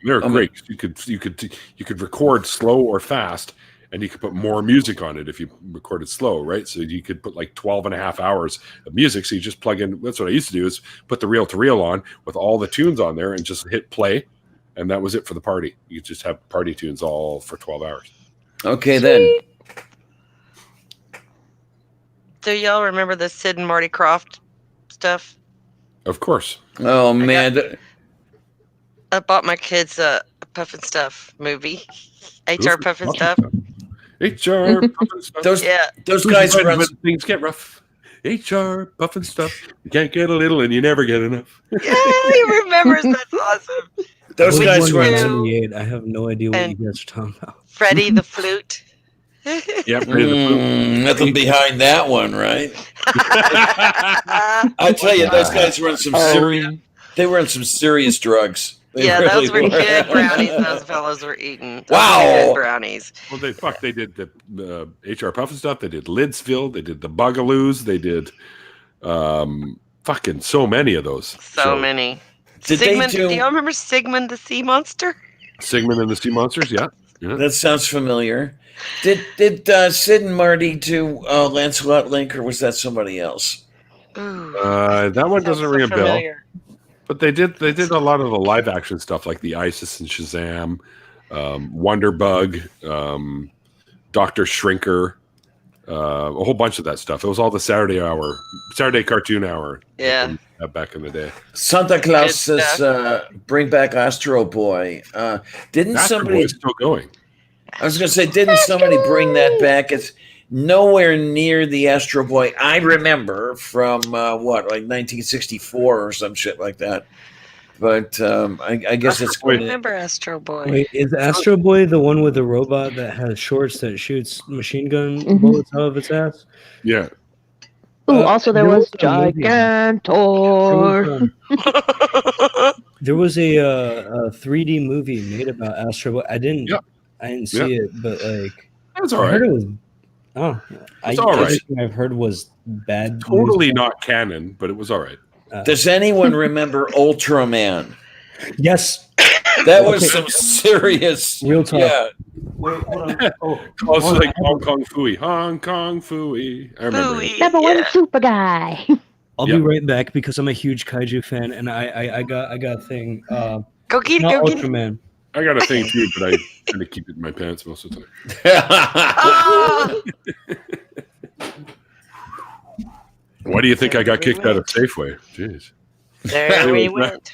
They're great. You could record slow or fast, and you could put more music on it if you recorded slow, right? So you could put like 12 and a half hours of music. So you just plug in. That's what I used to do, is put the reel-to-reel on with all the tunes on there and just hit play. And that was it for the party. You just have party tunes all for 12 hours. Okay, then. Do y'all remember the Sid and Marty Krofft stuff? Of course. Oh, man. I bought my kids a Puff and Stuff movie. HR Puff and Stuff. HR Puff and Stuff. Those guys run run. when things get rough. HR Puff and Stuff. You can't get a little and you never get enough. Yeah, he remembers. That's awesome. Those was guys born were. in Two. 98. I have no idea what And- you guys are talking about. Freddie the flute. Yeah, Freddie the Flute. Nothing behind that one, right? I tell you, those guys were on some serious. They were on some serious drugs. They Yeah, really those were were. good brownies those fellows were eating. Those Wow. were good brownies. Well, they did the HR Puffin stuff. They did Lidsville. They did the Bugaloos. They did fucking so many of those. So many. Did Sigmund, they do? do y'all remember Sigmund the Sea Monster? Sigmund and the Sea Monsters. Yeah. That sounds familiar. Did Sid and Marty do Lancelot Link, or was that somebody else? Ooh, That one sounds doesn't so ring a bell. familiar. But they did a lot of the live action stuff like the ISIS and Shazam, Wonderbug, Dr. Shrinker, a whole bunch of that stuff. It was all the Saturday cartoon hour. Yeah. Back in the day. Santa Claus Good says, "Bring back Astro Boy." Didn't Astro somebody? Boy's still going. I was going to say, didn't somebody bring that back? It's nowhere near the Astro Boy I remember from like 1964 or some shit like that. But I guess it's I going to. remember Astro Boy. Wait, is Astro Boy the one with the robot that has shorts that shoots machine gun Mhm. bullets out of its ass? Yeah. Ooh, also there was a movie. Gigantor. There was a 3D movie made about Astro Boy. I didn't see it, but like That's I all heard right. it was. Oh, It's all right. everything I've heard was bad. Totally news. not canon, but it was all right. Does anyone remember Ultraman? Yes, That was some serious. real talk. Yeah. Wait, hold on. Oh, Also like Hong Kong Fooey. Hong Kong Fooey. I remember it. Fooey, Number one yeah. super guy. I'll Yeah. be right back because I'm a huge kaiju fan, and I got a thing. Go get it, Not go get it. Ultraman. I got a thing too, but I try to keep it in my pants most of the time. Ah! Why do you think I got kicked out of Safeway? Jeez. There we went.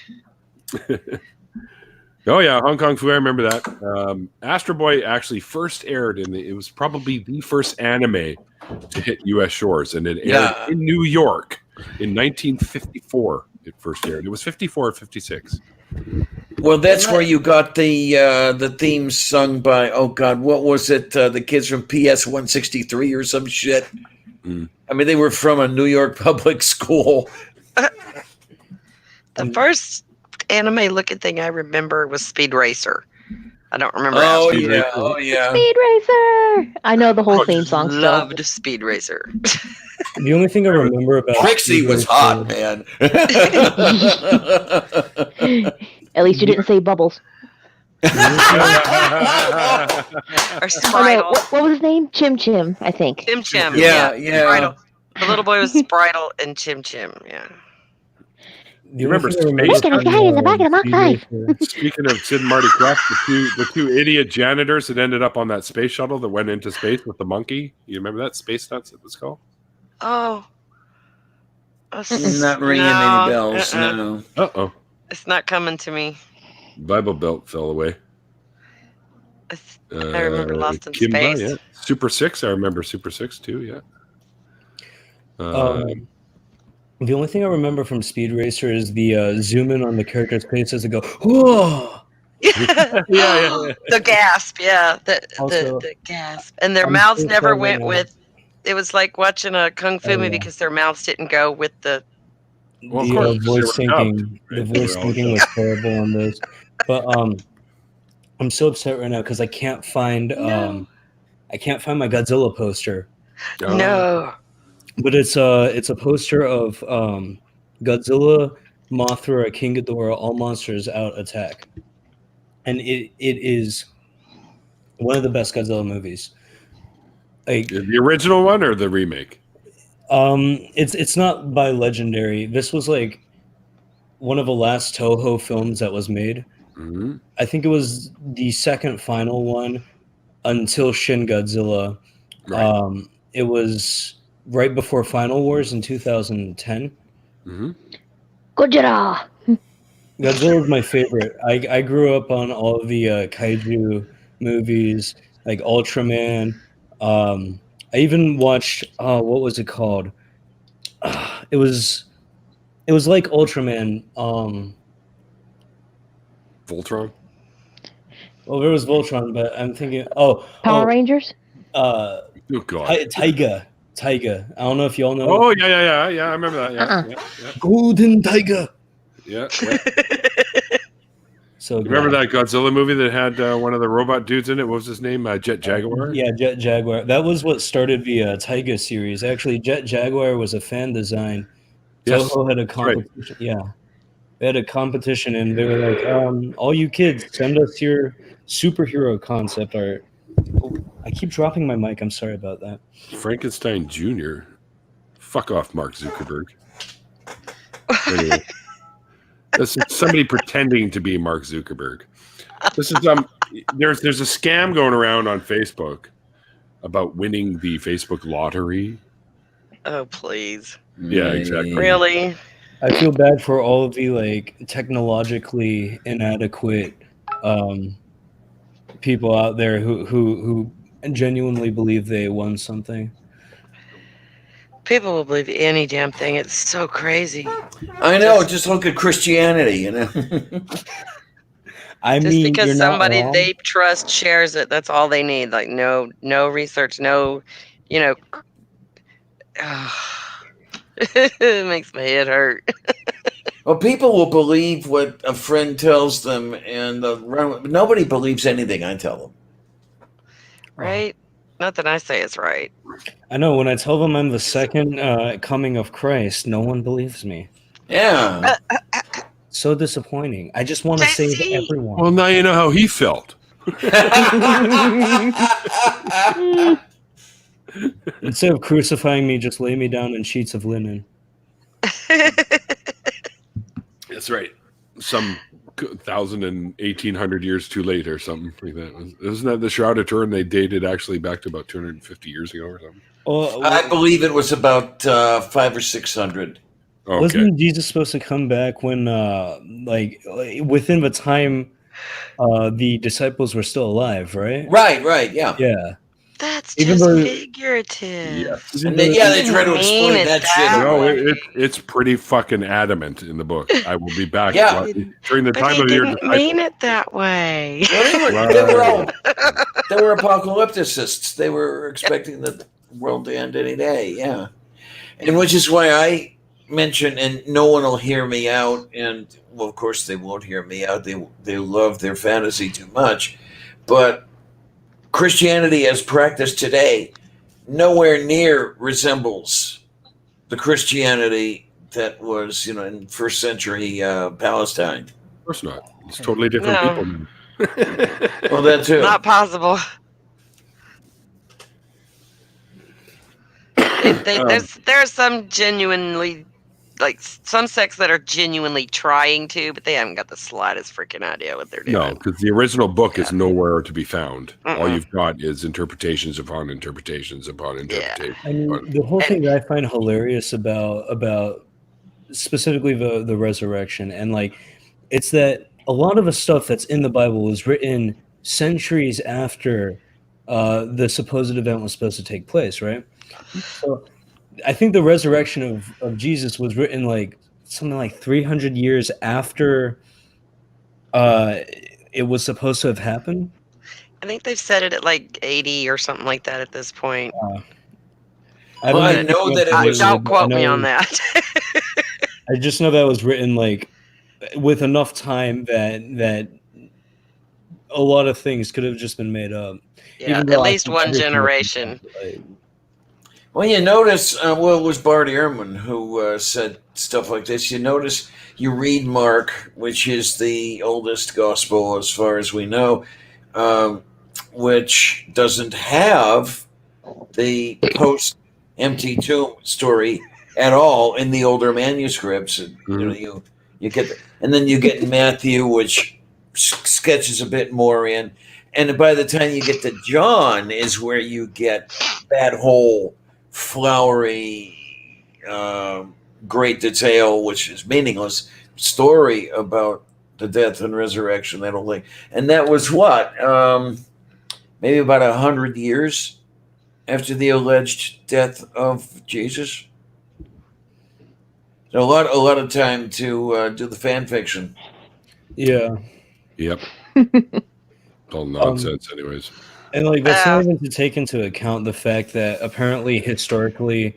Oh yeah, Hong Kong Fu. I remember that. Astro Boy actually first aired it was probably the first anime to hit U.S. shores, and it aired Yeah. in New York in 1954. It first aired. It was 54 or 56. Well, that's where you got the theme sung by, oh God, what was it? The kids from PS 163 or some shit. Mm. I mean, they were from a New York public school. The first anime looking thing I remember was Speed Racer. I don't remember. Oh Astro Boy. yeah, oh yeah. Speed Racer. I know the whole theme song still. Loved Speed Racer. The only thing I remember about Trixie Speed was Racer- hot, man. At least you didn't say Bubbles. Or Oh, no, Spritle. what was his name? Chim Chim, I think. Chim Chim. Yeah, Spritle. The little boy was Spritle and Chim Chim. Yeah. The Remember only thing I Space Look at a guy in the back of the Mach Speed 5. Racer- Speaking of Sid and Marty Krofft, the two idiot janitors that ended up on that space shuttle that went into space with the monkey. You remember that Space Nuts? It was called. Oh. Not ringing No, any bells, uh-uh. no. Uh-oh. It's not coming to me. Bible Belt fell away. I remember Lost in Kimba, Space. yeah. Super 6. I remember Super 6 too, yeah. The only thing I remember from Speed Racer is the zoom in on the characters' faces and go, whoa! Yeah. The gasp, yeah. Also, The gasp. And their I'm mouths so never sorry went now. with. It was like watching a kung fu Oh, movie yeah. because their mouths didn't go with the. Well, of The course, voice they were dubbed, syncing, the right? voice They were all syncing was terrible on those. But I'm so upset right now because I can't find No. I can't find my Godzilla poster. No. But it's a poster of Godzilla, Mothra, King Ghidorah, all monsters out attack, and it is one of the best Godzilla movies. Like The original one or the remake? it's not by Legendary. This was like one of the last Toho films that was made. Mm-hmm. I think it was the second final one until Shin Godzilla. Right. It was right before Final Wars in 2010. Mm-hmm. Gojira. Godzilla is my favorite. I grew up on all of the kaiju movies, like Ultraman. I even watched what was it called? It was like Ultraman. Voltron? Well, there was Voltron, but I'm thinking, Power Rangers? Oh God. Taiga. I don't know if y'all know. Oh yeah. I remember that. Yeah, Uh-uh. yeah. Golden Tiger. Yeah. So You remember that Godzilla movie that had one of the robot dudes in it? What was his name? Jet Jaguar? Yeah, Jet Jaguar. That was what started the Taiga series. Actually, Jet Jaguar was a fan design. Yes, Toho had a that's right. competition. Yeah. They had a competition, and they were like, all you kids, send us your superhero concept art. Oh, I keep dropping my mic. I'm sorry about that. Frankenstein Jr. Fuck off, Mark Zuckerberg. Anyway, this is somebody pretending to be Mark Zuckerberg. This is there's a scam going around on Facebook about winning the Facebook lottery. Oh, please. Yeah, exactly. Really? I feel bad for all of the like technologically inadequate people out there who genuinely believe they won something. People will believe any damn thing. It's so crazy. I know. Just look at Christianity, you know. I Just mean, because you're not somebody wrong. they trust shares it, that's all they need. Like no research, no, you know. It makes my head hurt. Well, people will believe what a friend tells them, and nobody believes anything I tell them. Right? Not that I say it's right. I know when I tell them I'm the second coming of Christ, no one believes me. Yeah. So disappointing. I just want to save JC. everyone. Well, now you know how he felt. Instead of crucifying me, just lay me down in sheets of linen. That's right. Some 1,000 and 1,800 years too late or something like that. Isn't that the Shroud of Turin? They dated actually back to about 250 years ago or something. I believe it was about 500 or 600. Okay. Wasn't Jesus supposed to come back when, like within the time the disciples were still alive, right? Right, yeah. Yeah. That's Even just though- figurative. And they try to Mean explain it that shit. that No, way. it's pretty fucking adamant in the book. I will be back Yeah. during the But time he of your didn't disciples. mean it that way. Well, they were apocalypticists. They were expecting the world to end any day, yeah. And which is why I mention, and no one will hear me out, and well, of course they won't hear me out. They love their fantasy too much. But Christianity as practiced today nowhere near resembles the Christianity that was, in first century Palestine. Of course not. It's totally different No. people. Man. Well, that too. Not possible. There's some genuinely, like some sects that are genuinely trying to, but they haven't got the slightest freaking idea what they're doing. No, because the original book is nowhere to be found. All Mm-mm. you've got is interpretations upon interpretations upon interpretations. I mean, the whole thing that I find hilarious about specifically the resurrection, and like, it's that a lot of the stuff that's in the Bible was written centuries after the supposed event was supposed to take place, right? So I think the resurrection of Jesus was written like something like 300 years after it was supposed to have happened. I think they've set it at like 80 or something like that at this point. I know that it was. Don't quote me on that. I just know that was written like with enough time that a lot of things could have just been made up. Yeah, Even though at I least think one everything was generation. like, Well, you notice, it was Bart Ehrman who said stuff like this. You notice, you read Mark, which is the oldest gospel as far as we know, which doesn't have the post-empty tomb story at all in the older manuscripts. And, you get, and then you get Matthew, which sketches a bit more in. And by the time you get to John is where you get that whole flowery, great detail, which is meaningless, story about the death and resurrection, that whole thing. And that was what? Maybe about 100 years after the alleged death of Jesus. So a lot of time to do the fan fiction. yeah. Yep. It's all nonsense, anyways. And like that's not even to take into account the fact that apparently historically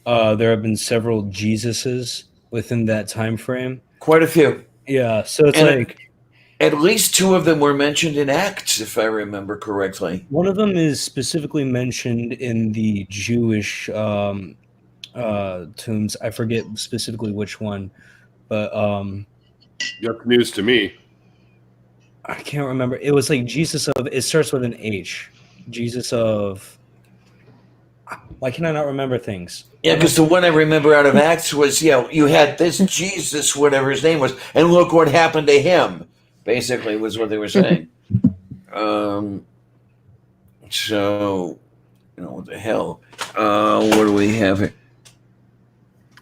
there have been several Jesuses within that time frame. Quite a few. Yeah, so it's And like at least 2 of them were mentioned in Acts, if I remember correctly. one of them is specifically mentioned in the Jewish tombs. I forget specifically which one, but You have news to me. I can't remember. It was like Jesus of. It starts with an H. Jesus of. Why can I not remember things? Yeah, because the one I remember out of Acts was, you had this Jesus, whatever his name was, and look what happened to him, basically, was what they were saying. So, what the hell? What do we have here?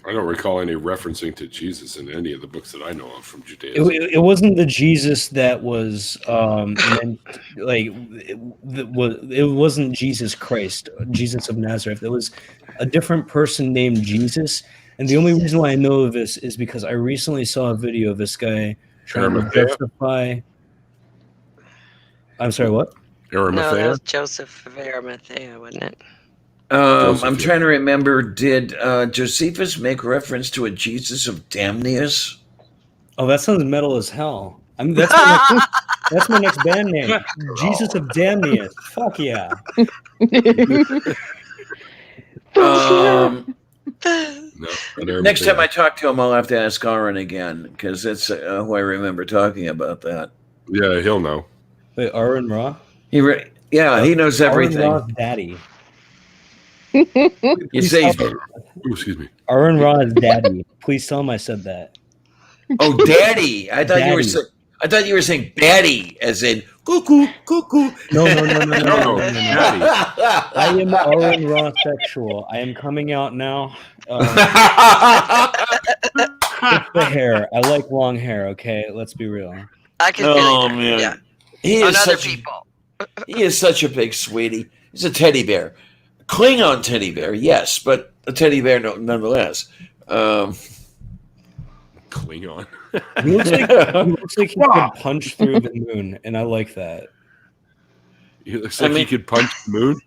I don't recall any referencing to Jesus in any of the books that I know of from Judaism. It wasn't the Jesus that was it wasn't Jesus Christ, Jesus of Nazareth. It was a different person named Jesus. And the only reason why I know of this is because I recently saw a video of this guy trying to justify. I'm sorry, what? No, that Arimathea? was Joseph of Arimathea, wasn't it? I'm trying to remember, did Josephus make reference to a Jesus of Damnius? Oh, that sounds metal as hell. That's my next band name. Jesus of Damnius. Fuck yeah. No, Next time I talk to him, I'll have to ask Aaron again, because that's who I remember talking about that. Yeah, he'll know. Wait, Aaron Ra? He knows everything. Aaron Ra's daddy. You say, Excuse me. Aaron Ra's daddy. Please tell him I said that. "Oh, Daddy." I thought you were saying "Daddy," as in "cuckoo, cuckoo." No. Daddy. I am Aaron Ra sexual. I am coming out now. It's the hair. I like long hair. Okay, let's be real. I can Oh feel man, Yeah. he On is other such. people. He is such a big sweetie. He's a teddy bear, Klingon teddy bear, yes, but a teddy bear nonetheless. Klingon. He looks like he could punch through the moon, and I like that. He looks like he could punch the moon.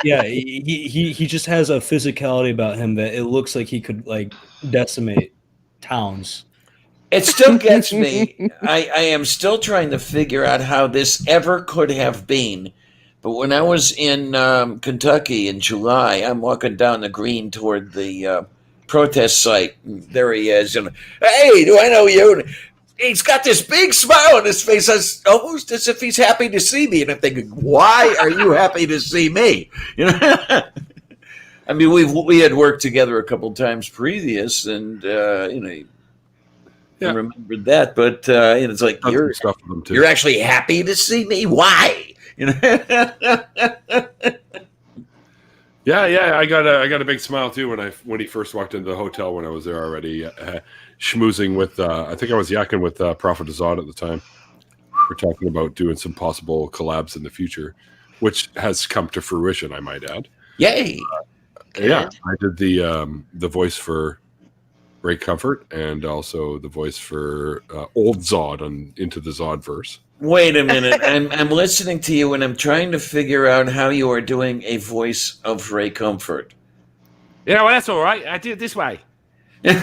Yeah, he just has a physicality about him that it looks like he could like decimate towns. It still gets me. I am still trying to figure out how this ever could have been. But when I was in Kentucky in July, I'm walking down the green toward the protest site. And there he is. And, "Hey, do I know you?" And he's got this big smile on his face, almost as if he's happy to see me. And I'm thinking, why are you happy to see me? I mean, we had worked together a couple times previous, and I remembered that, but it's like you're actually happy to see me. Why? Yeah. I got a big smile too when he first walked into the hotel when I was there already, schmoozing with. I think I was yakking with Prophet Azad at the time. We're talking about doing some possible collabs in the future, which has come to fruition, I might add. Yay! Yeah, I did the voice for Ray Comfort and also the voice for Old Zod on Into the Zodverse. Wait a minute. I'm listening to you, and I'm trying to figure out how you are doing a voice of Ray Comfort. Yeah, well, that's all right. I do it this way. Yeah,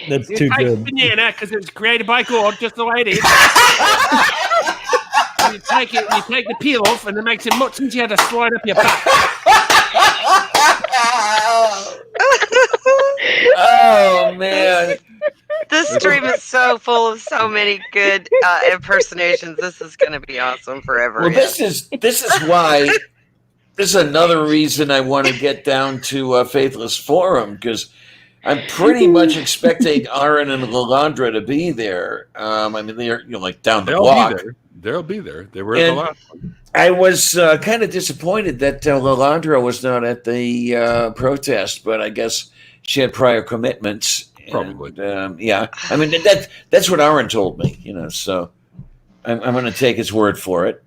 That's too good. Banana, because it was created by God, just the way it is. You take the peel off, and it makes it much easier to slide up your back. Oh man! This stream is so full of so many good impersonations. This is going to be awesome forever. Well, this is why. This is another reason I want to get down to Faithless Forum, because I'm pretty much expecting Aaron and Lalandra to be there. I mean, they're like down the block. They'll be there. They were at the last one. I was kind of disappointed that Lalandra was not at the protest, but I guess she had prior commitments. Probably. And, yeah. I mean, that's what Aaron told me, so I'm going to take his word for it.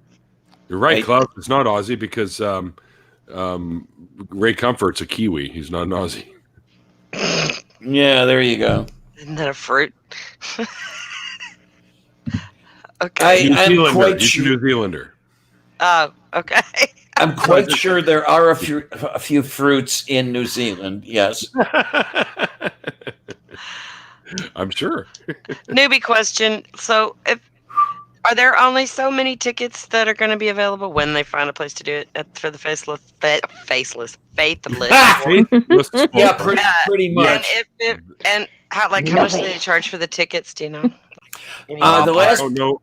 You're right, Klaus. It's not Aussie because Ray Comfort's a Kiwi. He's not an Aussie. Yeah, there you go. Isn't that a fruit? Okay. New I'm Zealander. quite He's a sure. New Zealander. Oh, okay. I'm quite sure there are a few fruits in New Zealand. Yes. I'm sure. Newbie question. So, are there only so many tickets that are going to be available when they find a place to do it for the faithless? Faithless Yeah, folk. pretty And much. and how much do Nothing. they charge for the tickets? Do you know? Any The ballpark? last- I don't know.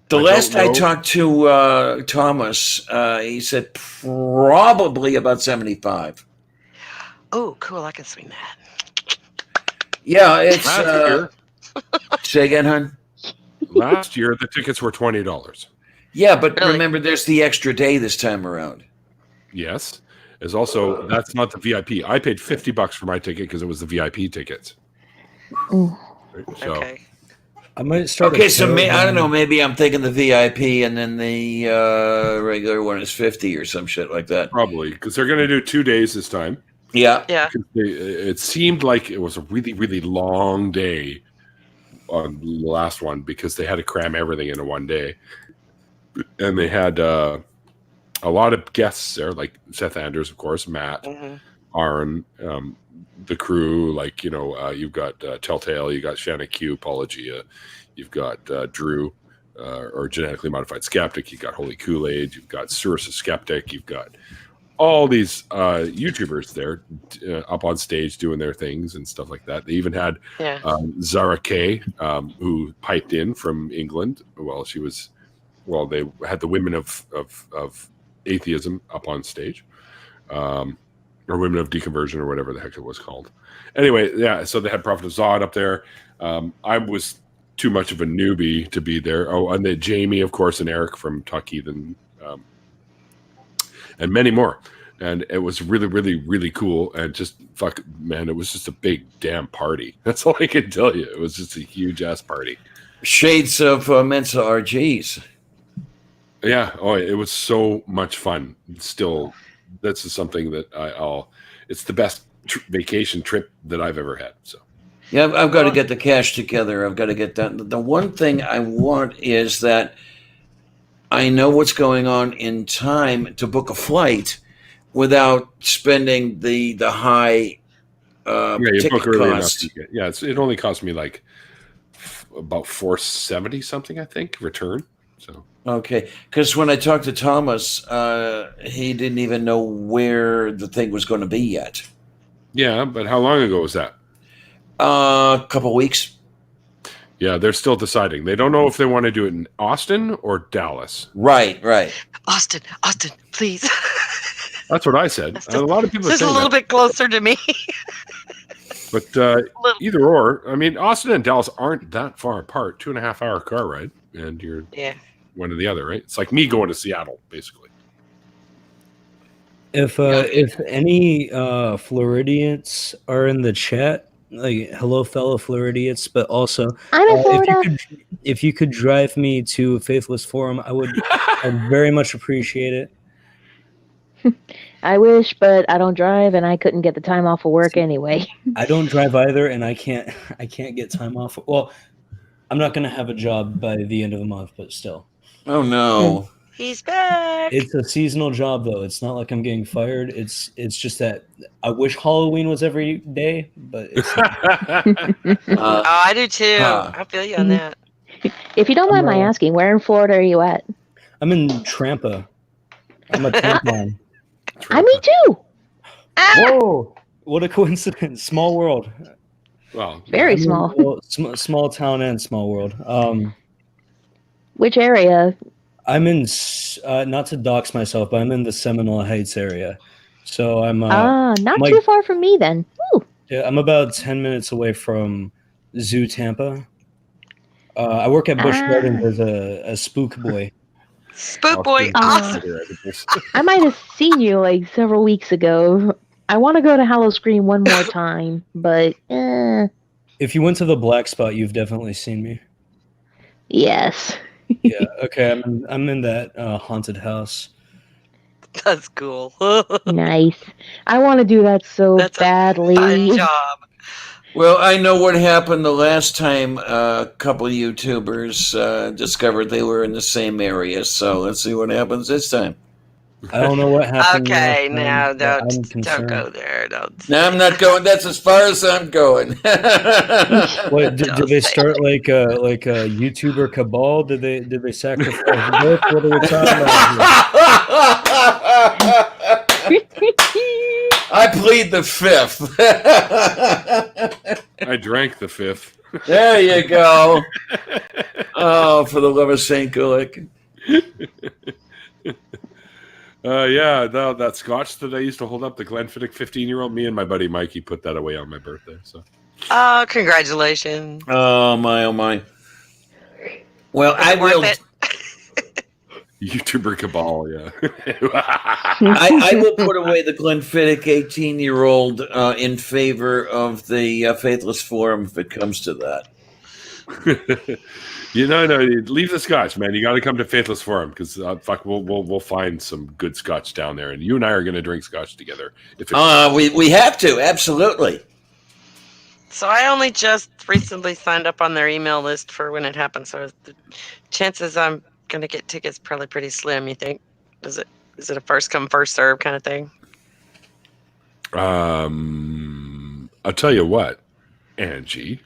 The I last don't I know. talked to Thomas, he said probably about 75. Oh, cool! I can swing that. Yeah, it's say again, hon. Last year the tickets were $20. Yeah, but Really? remember, there's the extra day this time around. Yes. Is also that's not the VIP. I paid $50 for my ticket because it was the VIP tickets. Ooh. So Okay. I might start. Okay, so I don't know. Maybe I'm thinking the VIP, and then the regular one is 50 or some shit like that. probably because they're going to do 2 days this time. Yeah. Yeah. It seemed like it was a really, really long day on the last one because they had to cram everything into one day. And they had a lot of guests there, like Seth Anders, of course, Matt, Mhm. Aaron, the crew, like, you've got Telltale, you got Shanna Q, Paula Gia, you've got Drew, or Genetically Modified Skeptic, you've got Holy Kool-Aid, you've got Sursa Skeptic, you've got all these YouTubers there up on stage doing their things and stuff like that. They even had Yeah. Zara Kay, who piped in from England. They had the women of atheism up on stage, or women of deconversion, or whatever the heck it was called. Anyway, yeah. So they had Prophet of Zod up there. I was too much of a newbie to be there. Oh, and then Jamie, of course, and Eric from Talk Heathen, and many more. And it was really, really, really cool. And just man, it was just a big damn party. That's all I can tell you. It was just a huge ass party. Shades of Mensa RGs. Yeah. Oh, it was so much fun. Still, this is something that it's the best vacation trip that I've ever had. So. Yeah, I've got to get the cash together. I've got to get that. The one thing I want is that I know what's going on in time to book a flight without spending the high You ticket book early enough cost. to get- yeah, it only cost me like about $470 something, I think, return. So Okay, because when I talked to Thomas, he didn't even know where the thing was going to be yet. yeah, but how long ago was that? A couple weeks. Yeah, they're still deciding. They don't know if they want to do it in Austin or Dallas. Right. Austin, please. That's what I said. A lot of people are This is a saying little that. bit closer to me. But Little- either or, I mean, Austin and Dallas aren't that far apart. 2.5-hour car ride, and you're Yeah. one or the other, right? It's like me going to Seattle, basically. If any Floridians are in the chat, like hello fellow Floridians, but also I'm in Florida. if you could drive me to Faithless Forum, I'd very much appreciate it. I wish, but I don't drive, and I couldn't get the time off of work anyway. I don't drive either, and I can't get time off. Well, I'm not gonna have a job by the end of the month, but still. Oh no. He's back. It's a seasonal job though. It's not like I'm getting fired. It's just that I wish Halloween was every day, but it's Oh, I do too. I feel you on that. If you don't mind my asking, where in Florida are you at? I'm in Trampa. I'm a tampon. Me too. Whoa! What a coincidence. Small world. Well, Very small. Well, small town and small world. Which area? I'm in not to dox myself, but I'm in the Seminole Heights area. So I'm Not like- too far from me then. Ooh. yeah, I'm about 10 minutes away from Zoo Tampa. I work at Busch Gardens as a spook boy. Spook boy, Austin. awesome. I might have seen you like several weeks ago. I want to go to Hallow Scream one more time, but If you went to the Black Spot, you've definitely seen me. yes. Yeah, okay, I'm in that haunted house. That's cool. Nice. I want to do that so That's a badly. Fun job. Well, I know what happened the last time a couple of YouTubers discovered they were in the same area. So let's see what happens this time. I don't know what happened. Okay, last now time, but I'm don't concerned. go there. Don't. No, I'm not going. That's as far as I'm going. What did Don't they say start like a YouTuber cabal? Did they sacrifice both? What are we talking about here? I plead the fifth. I drank the fifth. There you go. Oh, for the love of St. Gulick. Yeah, that scotch that I used to hold up, the Glenfiddich 15-year-old, me and my buddy Mikey put that away on my birthday. So, Oh, congratulations. Oh, my, oh, my. Well, Was I it worth will. it? YouTuber cabal, yeah. I will put away the Glenfiddich 18-year-old in favor of the Faithless Forum if it comes to that. No, leave the scotch, man. You got to come to Faithless Forum because fuck, we'll find some good scotch down there, and you and I are going to drink scotch together. If We have to, absolutely. So I only just recently signed up on their email list for when it happens. So the chances I'm gonna get tickets probably pretty slim. You think? Is it a first come first serve kind of thing? I'll tell you what, Angie.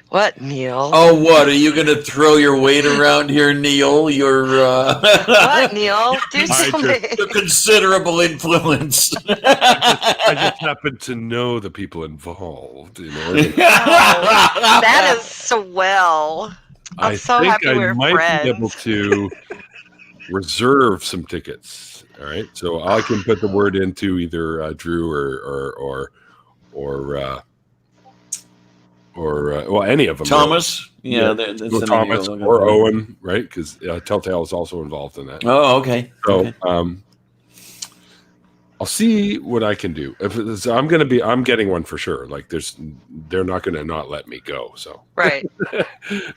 What, Neil? Oh, what? Are you going to throw your weight around here, Neil? You're What, Neil? Do something. a considerable influence. I just happen to know the people involved. That is swell. I'm so think happy I we're might friends. be able to reserve some tickets. All right, so I can put the word into either Drew or well, any of them. Thomas? Yeah, Really. that's Well, the name Thomas you're looking or for. Owen, right? Because Telltale is also involved in that. Oh, okay. So, Okay. I'll see what I can do. I'm getting one for sure. Like, they're not going to not let me go. So, Right.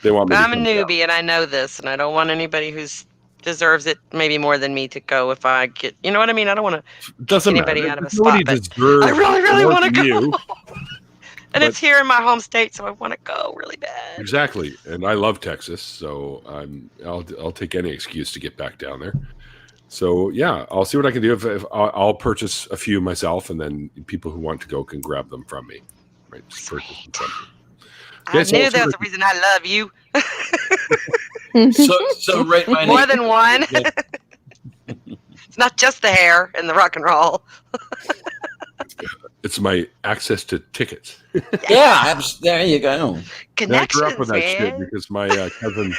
they want me. But to I'm a come down. newbie and I know this, and I don't want anybody who's deserves it maybe more than me to go if I get, you know what I mean? I don't want to Doesn't anybody matter. out of a Nobody spot, but deserves I really more want to than go. you. And But- it's here in my home state, so I want to go really bad. Exactly, and I love Texas, so I'll take any excuse to get back down there. So yeah, I'll see what I can do. If I'll purchase a few myself, and then people who want to go can grab them from me. Right, just purchase them from me. I Yeah, so knew it's there was sort a reason I love you. So right, my More name. than one. It's not just the hair and the rock and roll. It's my access to tickets. Yeah, there you go. And I grew up Connections, with that shit man. because my cousin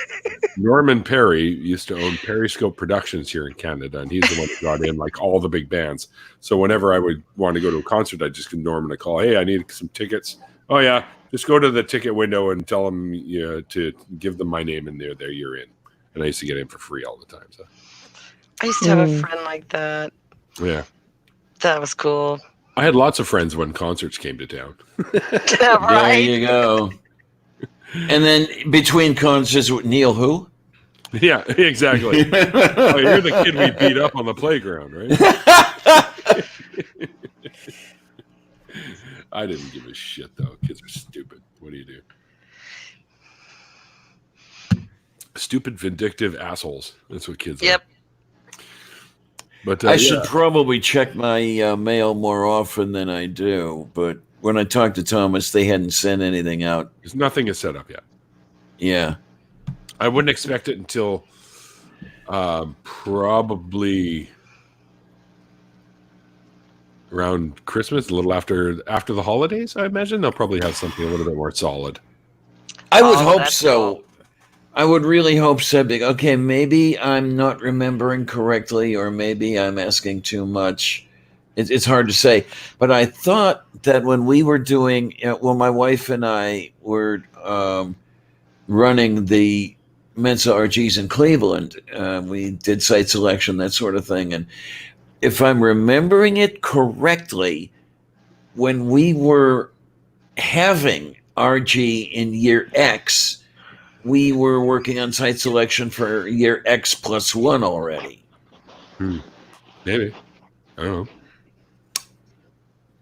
Norman Perry used to own Periscope Productions here in Canada, and he's the one who got in like all the big bands. So whenever I would want to go to a concert, I'd just give Norman a call. Hey, I need some tickets. Oh yeah, just go to the ticket window and tell them to give them my name, and there you're in. And I used to get in for free all the time. So I used to have a friend like that. yeah, That was cool. I had lots of friends when concerts came to town. There Right? you go. And then between concerts with Neil who? Yeah, exactly. Oh, you're the kid we beat up on the playground, right? I didn't give a shit though. Kids are stupid. What do you do? Stupid, vindictive assholes. That's what kids Yep. are. But I should probably check my mail more often than I do. But when I talked to Thomas, they hadn't sent anything out. There's nothing is set up yet. Yeah. I wouldn't expect it until probably around Christmas, a little after the holidays. I imagine they'll probably have something a little bit more solid. I would Oh, hope that's so. cool. I would really hope so. Okay, maybe I'm not remembering correctly, or maybe I'm asking too much. It's hard to say. But I thought that when we were doing, my wife and I were running the Mensa RGs in Cleveland, we did site selection, that sort of thing. And if I'm remembering it correctly, when we were having RG in year X, we were working on site selection for year X+1 already. Maybe. I don't know.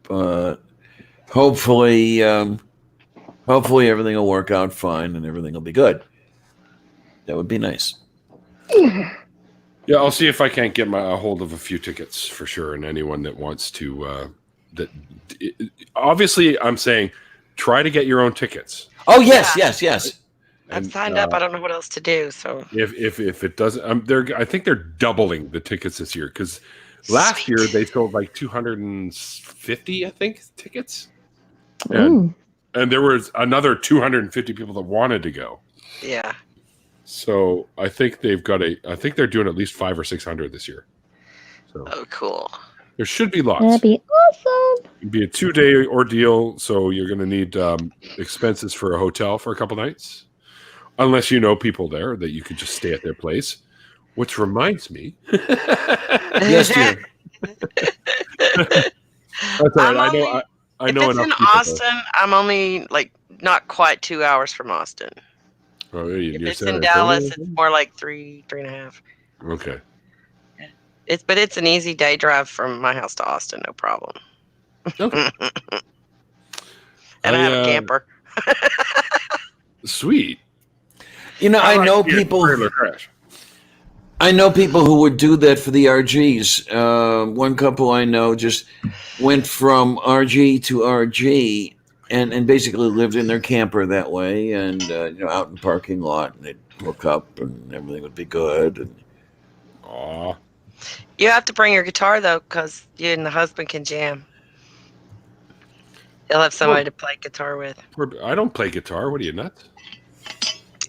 But hopefully, hopefully everything will work out fine and everything will be good. That would be nice. Yeah, I'll see if I can't get a hold of a few tickets for sure, and anyone that wants to. Obviously, I'm saying try to get your own tickets. Oh yes. I've And, signed up. I don't know what else to do. So if it doesn't, I think they're doubling the tickets this year because last year they sold like 250, I think, tickets, and there was another 250 people that wanted to go. yeah. So I think they've got I think they're doing at least 500 or 600 this year. So Oh, cool. there should be lots. That'd be awesome. It'd be a 2-day ordeal, so you're going to need expenses for a hotel for a couple nights, unless you know people there that you could just stay at their place. Which reminds me, Yes, dear. that's all right. I know If it's enough in people Austin, I'm only like not quite 2 hours from Austin. there. Oh, If you're it's San in Antonio? Dallas, it's more like 3.5. Okay. But it's an easy day drive from my house to Austin, no problem. Okay. And I have a camper. Sweet. You know, I know Yeah, people. trailer crash. I know people who would do that for the RGs. One couple I know just went from RG to RG and basically lived in their camper that way, and out in the parking lot, and they'd hook up, and everything would be good. And Aw. You have to bring your guitar though, because you and the husband can jam. You'll have somebody to play guitar with. I don't play guitar. What are you, nuts?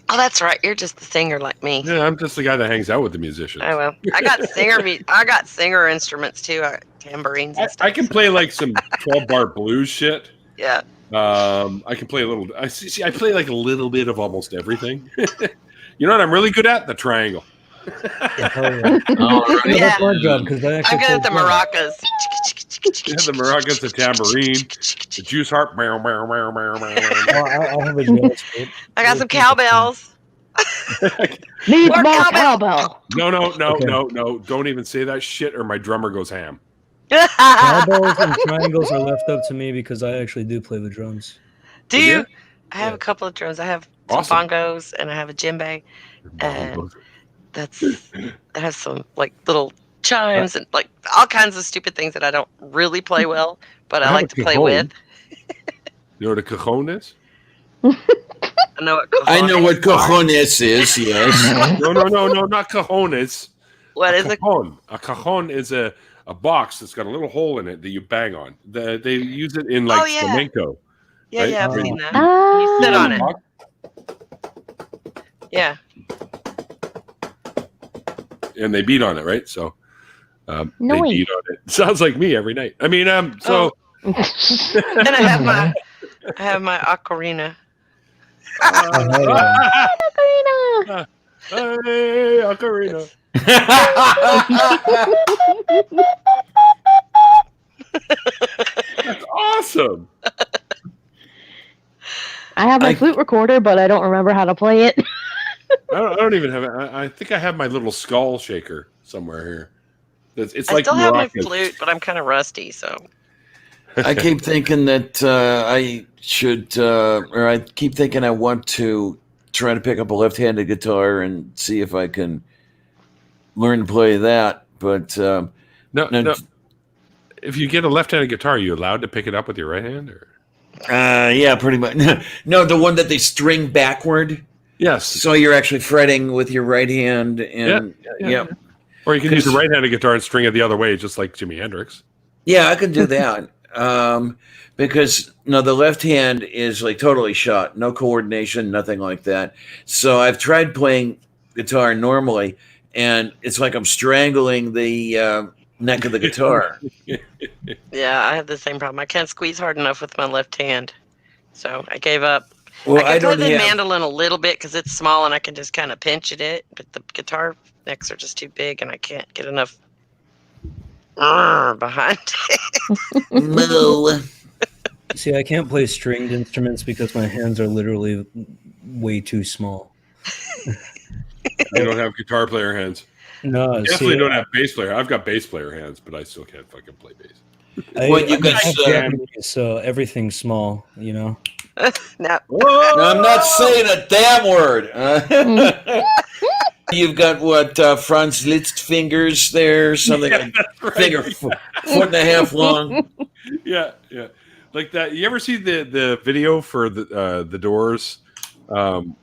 Oh, that's right. You're just the singer like me. Yeah, I'm just the guy that hangs out with the musicians. Oh well, I got singer instruments too, tambourines. And stuff, I can play like some 12-bar blues shit. Yeah. I can play a little. I see. I play like a little bit of almost everything. You know what I'm really good at? The triangle. Yeah. That's my job because I actually I'm good at the play drums. maracas. Yeah, the maracas, the tambourine, the juice harp. Meow, meow, meow, meow, meow, meow. I'll have a jazz fit. I got some cowbells. Needs More more cowbell. cowbell. No. Don't even say that shit or my drummer goes ham. Cowbells and triangles are left up to me because I actually do play the drums. Do Yeah. you? I have a couple of drums. I have some Awesome. bongos and I have a djembe. That has some like little chimes and like all kinds of stupid things that I don't really play well, but I have like a to play cajon. with. You know what a cajon is? I know what I know what cajon cojones is. Yes. No, not cajones. What is it? Cajon. A cajon is a box that's got a little hole in it that you bang on. They use it in like Oh, yeah. flamenco. Yeah, right? yeah, I've seen that. Ah. You sit on it. Box. Yeah. And they beat on it, right? So they Nice. beat on it. Sounds like me every night. I mean, so And I have my ocarina. Hey, ocarina. That's awesome. I have my flute recorder, but I don't remember how to play it. I don't even have it. I think I have my little skull shaker somewhere here. It's I like still have my Moroccan. flute, but I'm kind of rusty, so. I keep thinking that I should, or I keep thinking I want to try to pick up a left-handed guitar and see if I can learn to play that. But No. If you get a left-handed guitar, are you allowed to pick it up with your right hand? Or yeah, pretty much. No, the one that they string backward, yes. so you're actually fretting with your right hand. And yeah, Or you can use the right-handed guitar and string it the other way, just like Jimi Hendrix. yeah, I can do that. Because the left hand is like totally shot, no coordination, nothing like that. So I've tried playing guitar normally, and it's like I'm strangling the neck of the guitar. Yeah, I have the same problem. I can't squeeze hard enough with my left hand, so I gave up. Well, I can play the have. mandolin a little bit because it's small and I can just kind of pinch at it, but the guitar necks are just too big and I can't get enough behind it. No. See, I can't play stringed instruments because my hands are literally way too small. You don't have guitar player hands. No, Definitely see, don't have bass player. I've got bass player hands, but I still can't fucking play bass. Well, you got I'm some- Japanese, so everything's small, you know. No. No, I'm not saying a damn word. You've got what Franz Liszt fingers there, something like Right. finger foot and a half long. Yeah, like that. You ever see the video for the Doors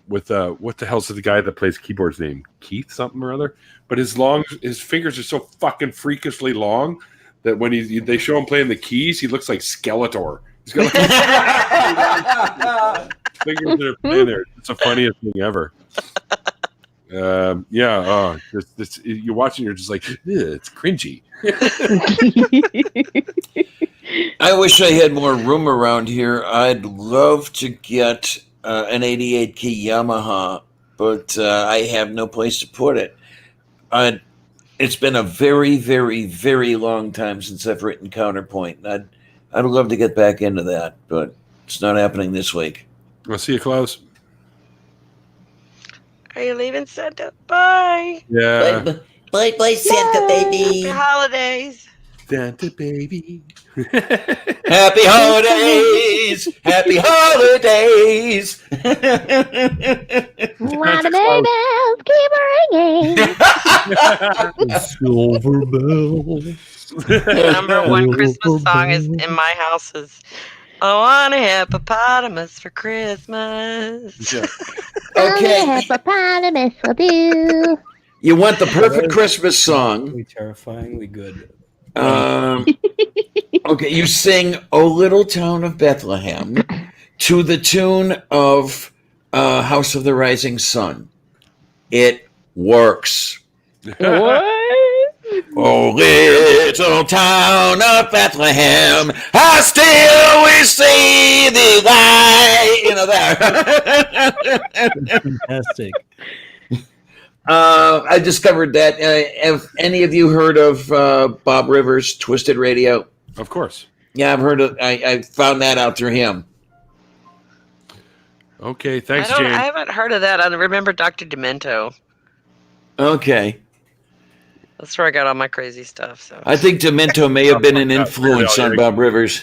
with what the hell's the guy that plays keyboard's name? Keith something or other. But his fingers are so fucking freakishly long that when they show him playing the keys, he looks like Skeletor. He's got like fingers that are playing there. It's the funniest thing ever. You're watching, you're just like, it's cringy. I wish I had more room around here. I'd love to get an 88 key Yamaha, but I have no place to put it. It's been a very, very, very long time since I've written counterpoint. I'd love to get back into that, but it's not happening this week. I'll see you, Klaus. Are you leaving, Santa? Bye. Yeah. Bye, bye, Santa baby. Happy holidays. Santa baby. Happy holidays! Happy holidays! Wanna bells keep ringing. Silver bells. The number one Christmas song is in my house is I want a hippopotamus for Christmas. Yeah. Okay, Hippopotamus will do. you want the perfect Christmas song. Really terrifyingly good. Okay, you sing "O Little Town of Bethlehem" to the tune of "House of the Rising Sun." It works. What? Oh, little town of Bethlehem, I still will see the light. You know that. Fantastic. I discovered that. Have any of you heard of Bob Rivers' Twisted Radio? Of course. Yeah, I've heard of. I found that out through him. Okay, thanks, I Jane. haven't heard of that. I remember Dr. Demento. Okay, That's where I got all my crazy stuff. So I think Demento may have been an influence on Bob Rivers.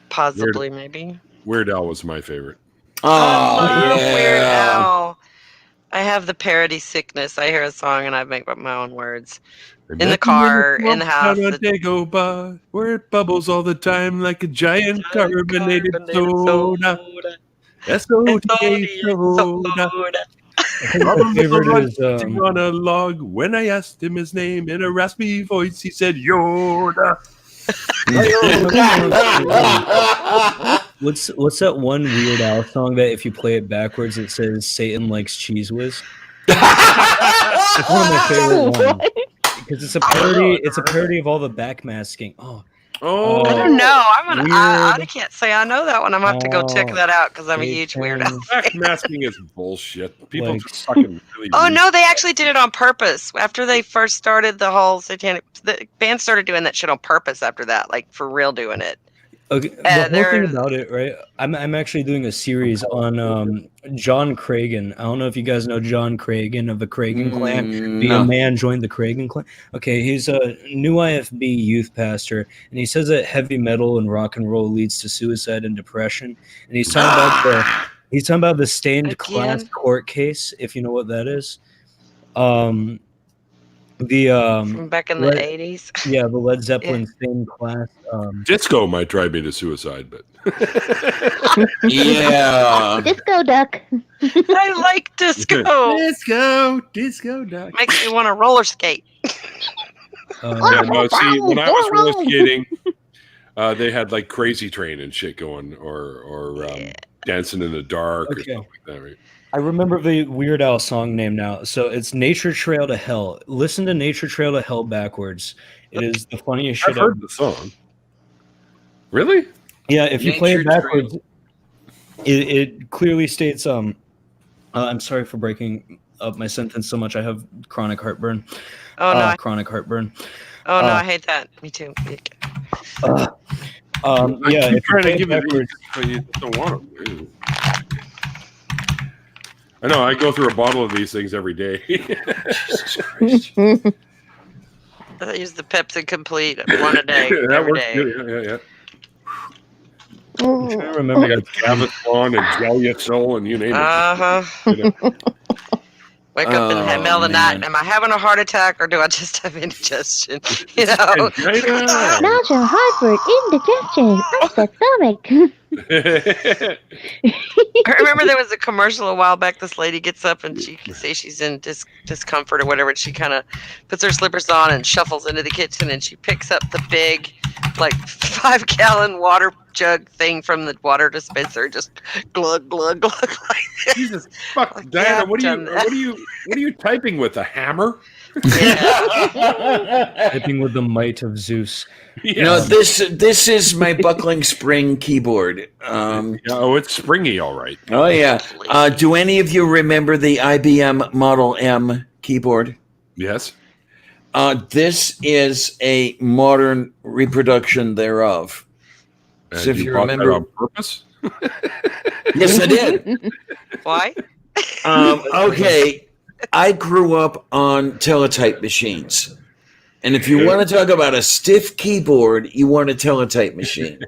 possibly, maybe. Weird Al was my favorite. Oh, Love yeah. Weird Al. I have the parody sickness. I hear a song and I make up my own words. In the car, in the house. On a day go by, where it bubbles all the time like a giant carbonated soda. S-O-D-A soda. I think my favorite is On a log. When I asked him his name in a raspy voice, he said Yoda. what's that one Weird Al song that if you play it backwards it says Satan likes cheese whiz? It's one of my favorite ones because it's a parody. It's a parody of all the backmasking. Oh, I don't know. I Weird. can't say I know that one. I'm gonna have to go check that out because I'm a huge Weird Al. backmasking is bullshit. People Like- just fucking really. Oh no, they actually did it on purpose. After they first started the whole satanic, the band started doing that shit on purpose. After that, like for real, doing it. Okay, the whole thing about it, right? I'm actually doing a series on John Cragen. I don't know if you guys know John Cragen of the Cragen clan. Being no. a man joined the Cragen clan. Okay, he's a new IFB youth pastor, and he says that heavy metal and rock and roll leads to suicide and depression. And he's talking about the stained glass Again? court case, if you know what that is. From back in the Right. 80s. Yeah, the Led Zeppelin stained glass. Disco might drive me to suicide, but Yeah. Disco duck. I like disco. disco duck. Makes me want to roller skate. Yeah, no, see, when I was roller skating, they had like Crazy Train and shit going, or Dancing in the Dark, or Okay. something like that, right? I remember the Weird Al song name now. So it's Nature Trail to Hell. Listen to Nature Trail to Hell backwards. It is the funniest shit I've heard the song. Really? Yeah, if you play it Nature backwards, it clearly states I'm sorry for breaking up my sentence so much. I have chronic heartburn. Oh no! Chronic heartburn. Oh no! I hate that. Me too. Yeah, I'm if you trying play to it give it, backwards, but you just don't want to. I know. I go through a bottle of these things every day. Jesus Christ. I use the Pepsi Complete one a day that every works day. good. Yeah. I'm trying to remember. I got Gaviscon and Gel and you name it. Uh-huh. Wake up in the Oh, middle of the night. man. Am I having a heart attack or do I just have indigestion? You know? Angina. Nausea, heartburn, indigestion, upset stomach. I remember there was a commercial a while back. This lady gets up and she can say she's in discomfort or whatever. And she kind of puts her slippers on and shuffles into the kitchen and she picks up the big, like 5-gallon water jug thing from the water dispenser. Just glug glug glug. Like Jesus fuck, Like, Diana, yeah, what are I've done you typing with, a hammer? Typing with the might of Zeus. Yeah. No, this is my buckling spring keyboard. It's springy, all right. Oh yeah. Do any of you remember the IBM Model M keyboard? Yes. This is a modern reproduction thereof. And So if you bought that remember- on purpose. Yes, I did. Why? Okay, I grew up on teletype machines. And if you want to talk about a stiff keyboard, you want a teletype machine.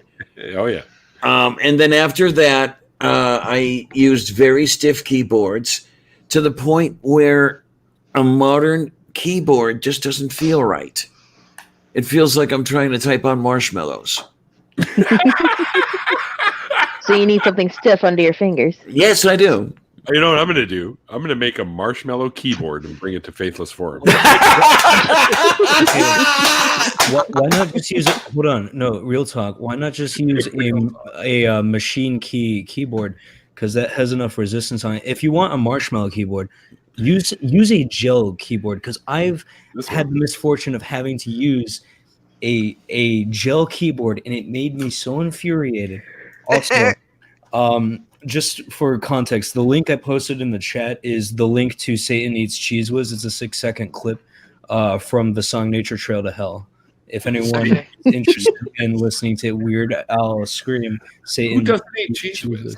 Oh yeah. And then after that, I used very stiff keyboards to the point where a modern keyboard just doesn't feel right. It feels like I'm trying to type on marshmallows. So you need something stiff under your fingers. Yes, I do. You know what I'm going to do? I'm going to make a marshmallow keyboard and bring it to Faithless Forum. Why not just use it? Hold on, no, real talk. Why not just use a machine keyboard? Because that has enough resistance on it. If you want a marshmallow keyboard, use a gel keyboard. Because I've had the misfortune of having to use a gel keyboard, and it made me so infuriated. Also, just for context, the link I posted in the chat is the link to Satan Eats Cheese Whiz. It's a 6-second clip from the song Nature Trail to Hell. If anyone is interested in listening to Weird Al scream, Satan Who doesn't eat cheese whiz?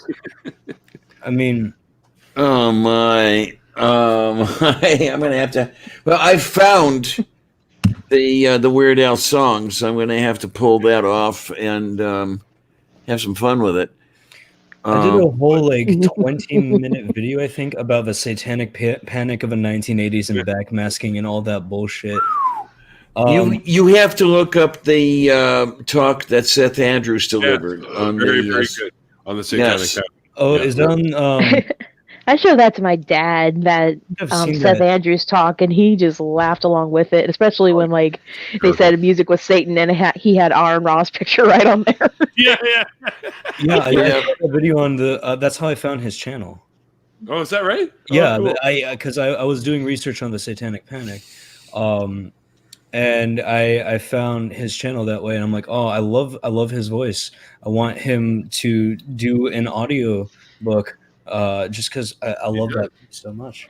I mean, Oh my. I'm gonna have to. Well, I found the Weird Al song, so I'm gonna have to pull that off and have some fun with it. I did a whole 20-minute video, I think, about the satanic panic of the 1980s and backmasking and all that bullshit. You have to look up the talk that Seth Andrews delivered on very the good on the satanic. yes. Panic. Oh, is that on? I showed that to my dad, that I've seen Seth that. Andrews talk, and he just laughed along with it, especially when they said music was Satan and he had Aaron Ross picture right on there. Yeah. Yeah, I saw a video on the. That's how I found his channel. Oh, is that right? Yeah, Oh, cool. because I was doing research on the Satanic Panic, and I found his channel that way, and I'm like, oh, I love his voice. I want him to do an audio book, just because I love that so much.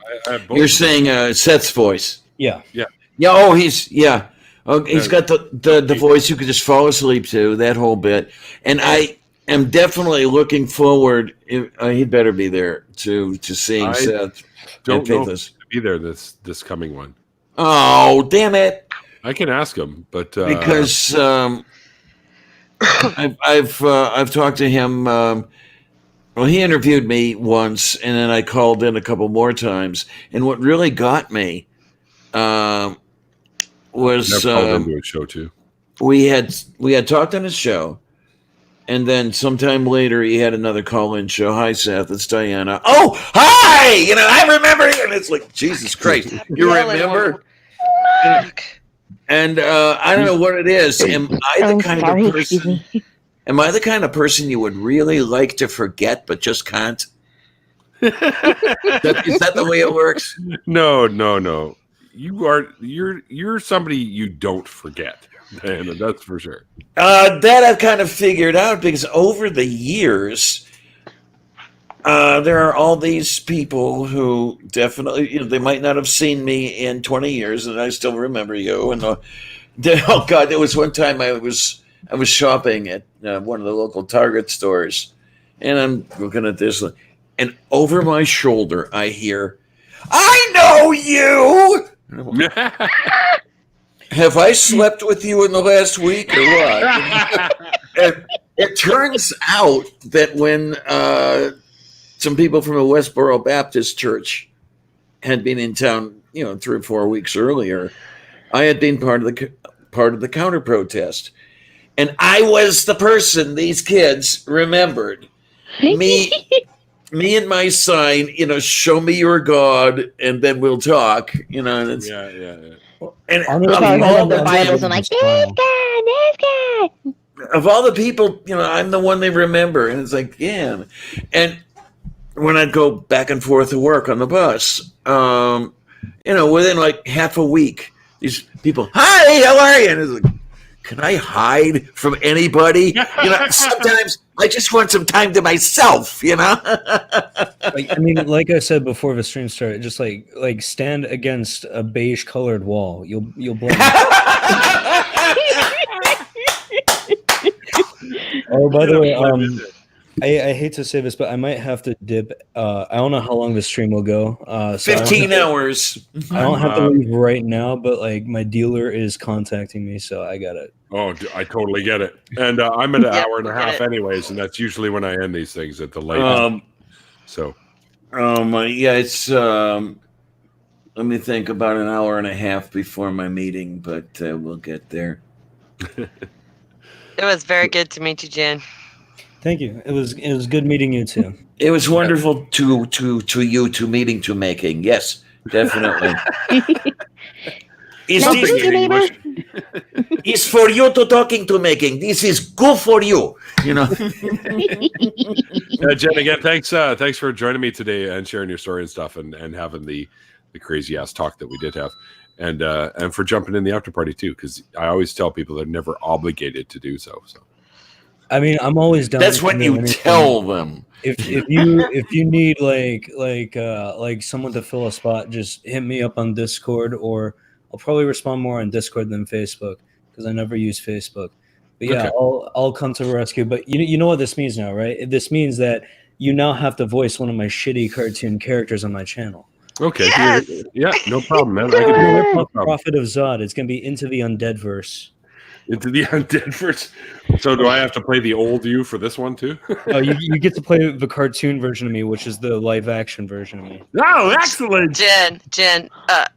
You're saying Seth's voice. Yeah. Yeah. Oh, he's got the voice you could just fall asleep to, that whole bit. And I am definitely looking forward. He'd better be there to seeing Seth. Don't know if he's gonna be there this coming one. Oh, damn it! I can ask him, but Because I've talked to him. Well, he interviewed me once, and then I called in a couple more times. And what really got me was never called into a show too. we had talked on his show, and then sometime later he had another call-in show. Hi, Seth, it's Diana. Oh, hi! I remember you. And it's like, Jesus Christ, you remember? And I don't know what it is. Am I the kind of person? Am I the kind of person you would really like to forget but just can't? Is that the way it works? No. You're somebody you don't forget. And that's for sure. That I've kind of figured out because over the years, there are all these people who definitely, they might not have seen me in 20 years, and I still remember you. And oh God, there was one time I was shopping at one of the local Target stores, and I'm looking at this, and over my shoulder I hear, "I know you." have I slept with you in the last week or what? It turns out that when some people from the Westboro Baptist Church had been in town, 3 or 4 weeks earlier, I had been part of the counter protest, and I was the person these kids remembered. Me and my sign, show me your God, and then we'll talk. And it's Yeah. and They probably hold up their Bibles and like, this guy. of all the people, I'm the one they remember, and it's like, yeah. And when I'd go back and forth to work on the bus, within like half a week, these people, hi, how are you? And it's like, can I hide from anybody? Sometimes I just want some time to myself, I mean, like I said before the stream started, just like stand against a beige colored wall. You'll blend. Oh, by the way, I hate to say this, but I might have to dip. I don't know how long the stream will go. 15 hours. I don't have to leave right now, but like my dealer is contacting me, so I got it. Oh, I totally get it. And I'm at an hour and a half anyways, and that's usually when I end these things at the late. So. Yeah, it's let me think, about an hour and a half before my meeting, but we'll get there. It was very good to meet you, Jen. Thank you. It was good meeting you too. It was wonderful to meeting to making. Yes, definitely. Is Nice to meet you, neighbor. is for you to talking to making. This is good for you. Jen, again, thanks for joining me today and sharing your story and stuff, and having the crazy ass talk that we did have, and for jumping in the after party too, because I always tell people they're never obligated to do so. So I mean, I'm always down. That's what you tell them. If you need like someone to fill a spot, just hit me up on Discord, or I'll probably respond more on Discord than Facebook because I never use Facebook. But yeah, okay. I'll come to the rescue. But you know what this means now, right? This means that you now have to voice one of my shitty cartoon characters on my channel. Okay. Yes! Yeah, no problem, man. Prophet of Zod. It's gonna be Into the Undead verse. Into the Undead verse. So do I have to play the old you for this one too? Oh, you get to play the cartoon version of me, which is the live action version of me. Oh, excellent. Jen,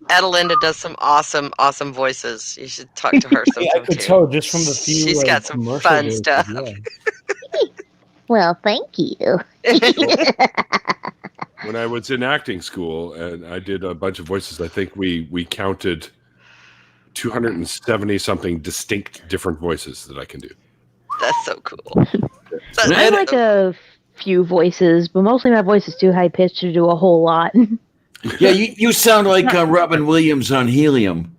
Adelinda does some awesome voices. You should talk to her sometime. I could tell just from the few. She's got some fun videos, stuff. Yeah. Well, thank you. When I was in acting school and I did a bunch of voices, I think we counted 270 something distinct different voices that I can do. That's so cool. I like a few voices, but mostly my voice is too high pitched to do a whole lot. Yeah, you sound like Robin Williams on Helium.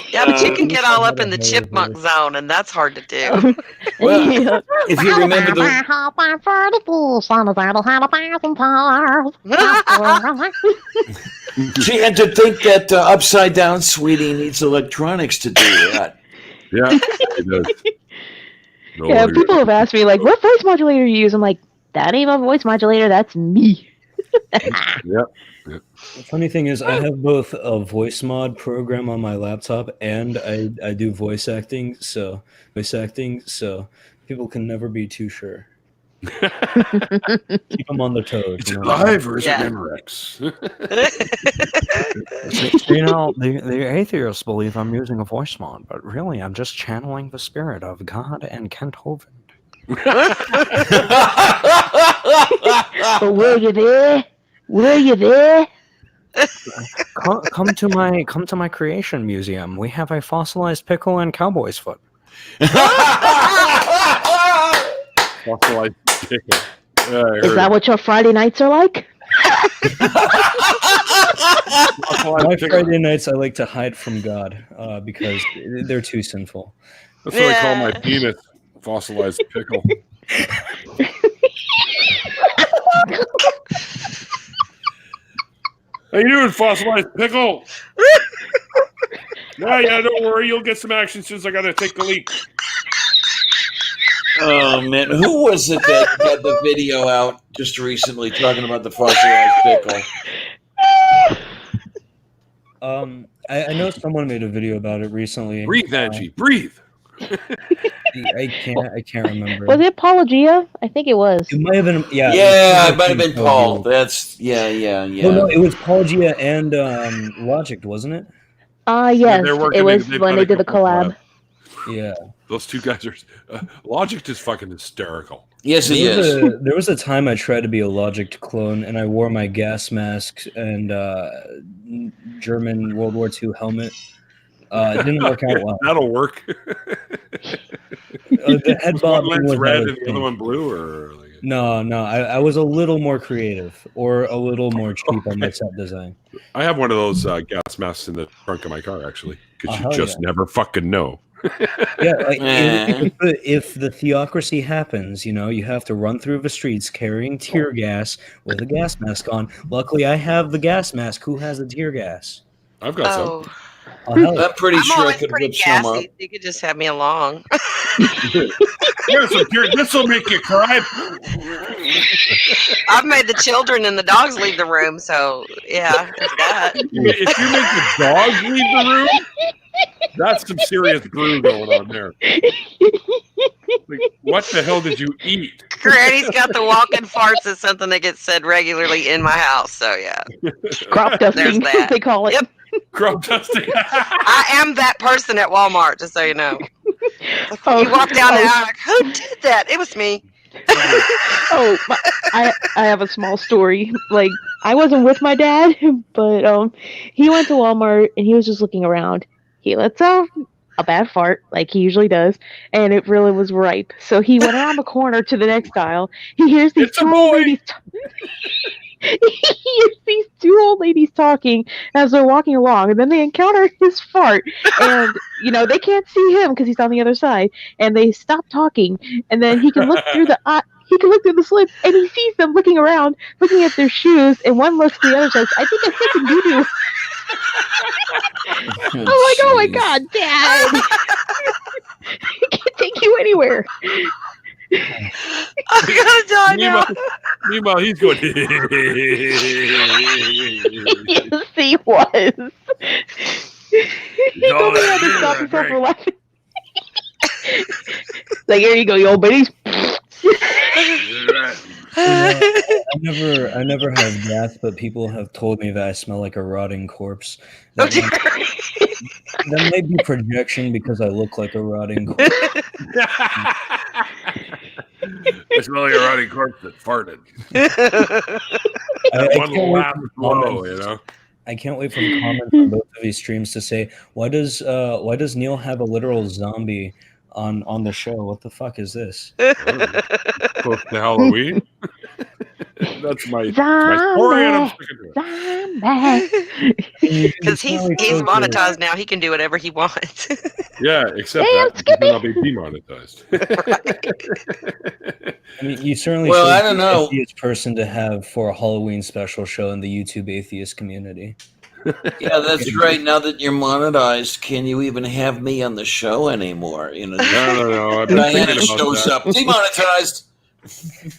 Yeah, but you can get all up in the chipmunk zone, and that's hard to do. Well, if you remember she had to think that Upside Down Sweetie needs electronics to do that. Yeah, it does. No yeah, people have asked me, like, what voice modulator you use? I'm like, that ain't my voice modulator, that's me. Yep. The funny thing is, I have both a voice mod program on my laptop, and I do voice acting. So people can never be too sure. Keep them on their toes. It's live or is it Memorex? The atheists believe I'm using a voice mod, but really, I'm just channeling the spirit of God and Kent Hovind. But were you there? Were you there? Come to my creation museum. We have a fossilized pickle and cowboy's foot. Fossilized pickle. Is that what your Friday nights are like? My Friday nights, I like to hide from God because they're too sinful. That's what I call my penis. Fossilized pickle. How you doing, fossilized pickle? Yeah, don't worry. You'll get some action since I got to take the leak. Oh, man. Who was it that had the video out just recently talking about the fossilized pickle? I know someone made a video about it recently. Breathe, Angie. Breathe. I can't remember. Was it Apologia? I think it was. It might have been. Yeah. Yeah, it might have been Paul. That's yeah. Oh no, it was Paul Gia and Logic, wasn't it? Yes, they're working it was they've when done they a did the couple collab. Yeah. Those two guys are Logic is fucking hysterical. Yes, he is. There was a time I tried to be a Logic clone, and I wore my gas mask and German World War II helmet. It didn't work out well. That'll work. The head Was bob one lens was red not a and the thing. other one blue, or like No. I was a little more creative, or a little more cheap on my set design. I have one of those gas masks in the trunk of my car, actually, because you hell just yeah. never fucking know. Yeah, like, if the theocracy happens, you have to run through the streets carrying tear gas with a gas mask on. Luckily, I have the gas mask. Who has the tear gas? I've got some. Oh, Oh, hell yeah. I'm pretty I'm sure I always could pretty whip some up. gassy. You could just have me along. This will make you cry. I've made the children and the dogs leave the room, so yeah, there's that. If you make the dogs leave the room, that's some serious brew going on there. Like, what the hell did you eat? Granny's got the walking farts is something that gets said regularly in my house, so yeah. Crop dusting, There's that. they call it. Yep. Crop dusting. I am that person at Walmart, just so you know. Oh, You walk down there, I'm like, who did that? It was me. I have a small story. Like, I wasn't with my dad, but he went to Walmart and he was just looking around. He lets out a bad fart, like he usually does, and it really was ripe. So he went around the corner to the next aisle. He hears these two old ladies. He hears these two old ladies talking as they're walking along, and then they encounter his fart, and they can't see him because he's on the other side, and they stop talking, and then he can look through the slits, and he sees them looking around, looking at their shoes, and one looks to the other and says, "I think I said some doo-doo." I'm like, "Oh my god, Dad! I can't take you anywhere." I'm gonna die now. Meanwhile, he's going. Yes, he was. He told me I had to stop himself from laughing. Like, here you go, you old bitties. I never have gas, but people have told me that I smell like a rotting corpse. Oh, That might be projection because I look like a rotting corpse. I smell like a rotting corpse that farted. I One can't wait last for blow, comments. I can't wait for the comments on both of these streams to say, why does Neil have a literal zombie on the show? What the fuck is this? Close to Halloween. That's my story, and I'm sticking to it. Because he's monetized now, he can do whatever he wants. Yeah, except that then I'll be demonetized. I mean, you certainly Well, should I don't be know. the atheist person to have for a Halloween special show in the YouTube atheist community. Yeah, that's right. Now that you're monetized, can you even have me on the show anymore? No. I've been Diana thinking about shows that. up demonetized.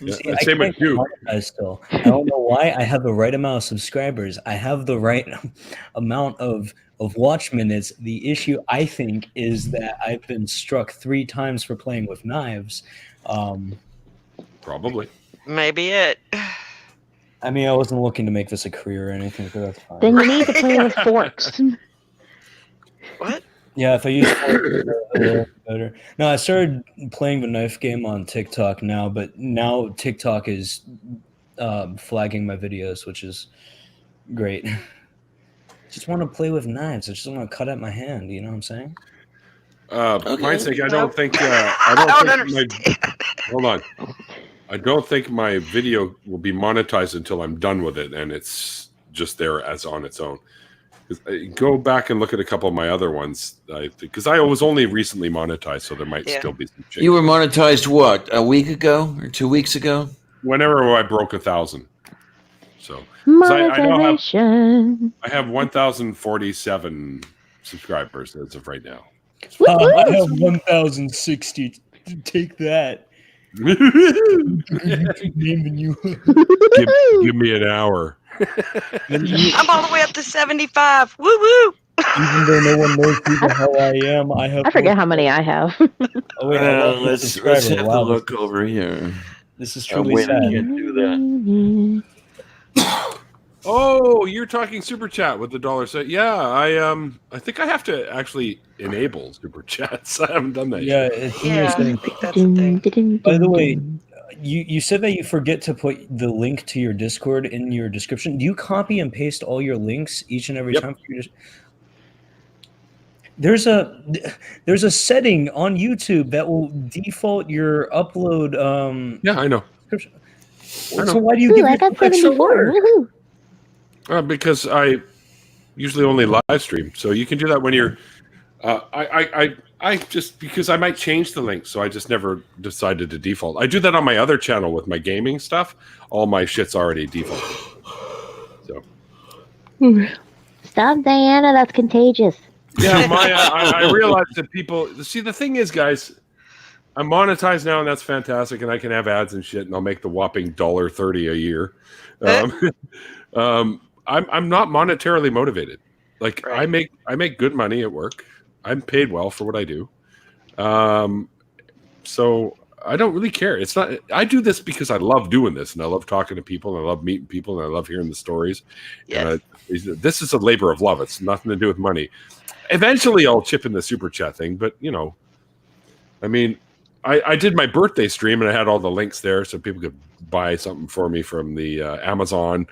Yeah, See, I same with can't you. monetize still. I don't know why. I have the right amount of subscribers. I have the right amount of watch minutes. The issue, I think, is that I've been struck 3 times for playing with knives. Probably. Maybe it. I mean, I wasn't looking to make this a career or anything, so that's fine. Then you need to play with forks. What? Yeah, if I use forks, a little better. No, I started playing the knife game on TikTok now, but now TikTok is flagging my videos, which is great. Just want to play with knives. I just want to cut at my hand. You know what I'm saying? My sake, I don't think. I don't understand. Hold on. I don't think my video will be monetized until I'm done with it, and it's just there as on its own. Go back and look at a couple of my other ones, because I was only recently monetized, so there might still be some change. You were monetized what, a week ago or 2 weeks ago? Whenever I broke 1,000. So Monetization. I have 1,047 subscribers as of right now. I have 1,060. Take that. Give me an hour. I'm all the way up to 75. Woo woo. Even though no one knows who the hell I am, I have. I forget how many I have. Oh wait, I lost my let's subscriber. have a Wow, look over here. this is truly wait, I sad. can't do that. Oh, you're talking super chat with the dollar set. Yeah, I think I have to actually enable super chats. I haven't done that Yeah, yet. it's in Yeah, your I settings. think that's the thing. By the way, you said that you forget to put the link to your Discord in your description. Do you copy and paste all your links each and every Yep. time? For your there's a setting on YouTube that will default your upload Yeah, I know. description. I know. So why do you Ooh, give I yourself got extra 74. work? Woohoo. Because I usually only live stream, so you can do that when you're. I just because I might change the link, so I just never decided to default. I do that on my other channel with my gaming stuff. All my shit's already defaulted. So Stop, Diana. That's contagious. yeah, I realize that people see the thing is, guys. I'm monetized now, and that's fantastic, and I can have ads and shit, and I'll make the whopping $1.30 a year. I'm not monetarily motivated. Like Right. I make good money at work. I'm paid well for what I do. So I don't really care. It's not. I do this because I love doing this, and I love talking to people, and I love meeting people, and I love hearing the stories. Yes. And this is a labor of love. It's nothing to do with money. Eventually, I'll chip in the super chat thing, but I mean, I did my birthday stream, and I had all the links there, so people could buy something for me from the Amazon,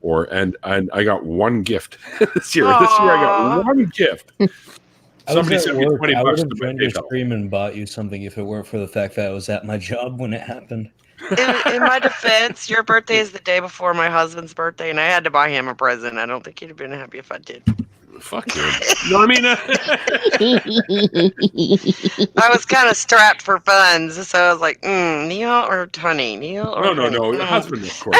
and I got one gift this year. This year, I got one gift. Somebody sent me $20 I would to have my joined your PayPal. stream and bought you something if it weren't for the fact that I was at my job when it happened. In my defense, your birthday is the day before my husband's birthday, and I had to buy him a present. I don't think he'd have been happy if I did. Fuck you. You know what I mean? I was kind of strapped for funds, so I was like, Neil or Honey? Neil or No. Honey? Husband, of course.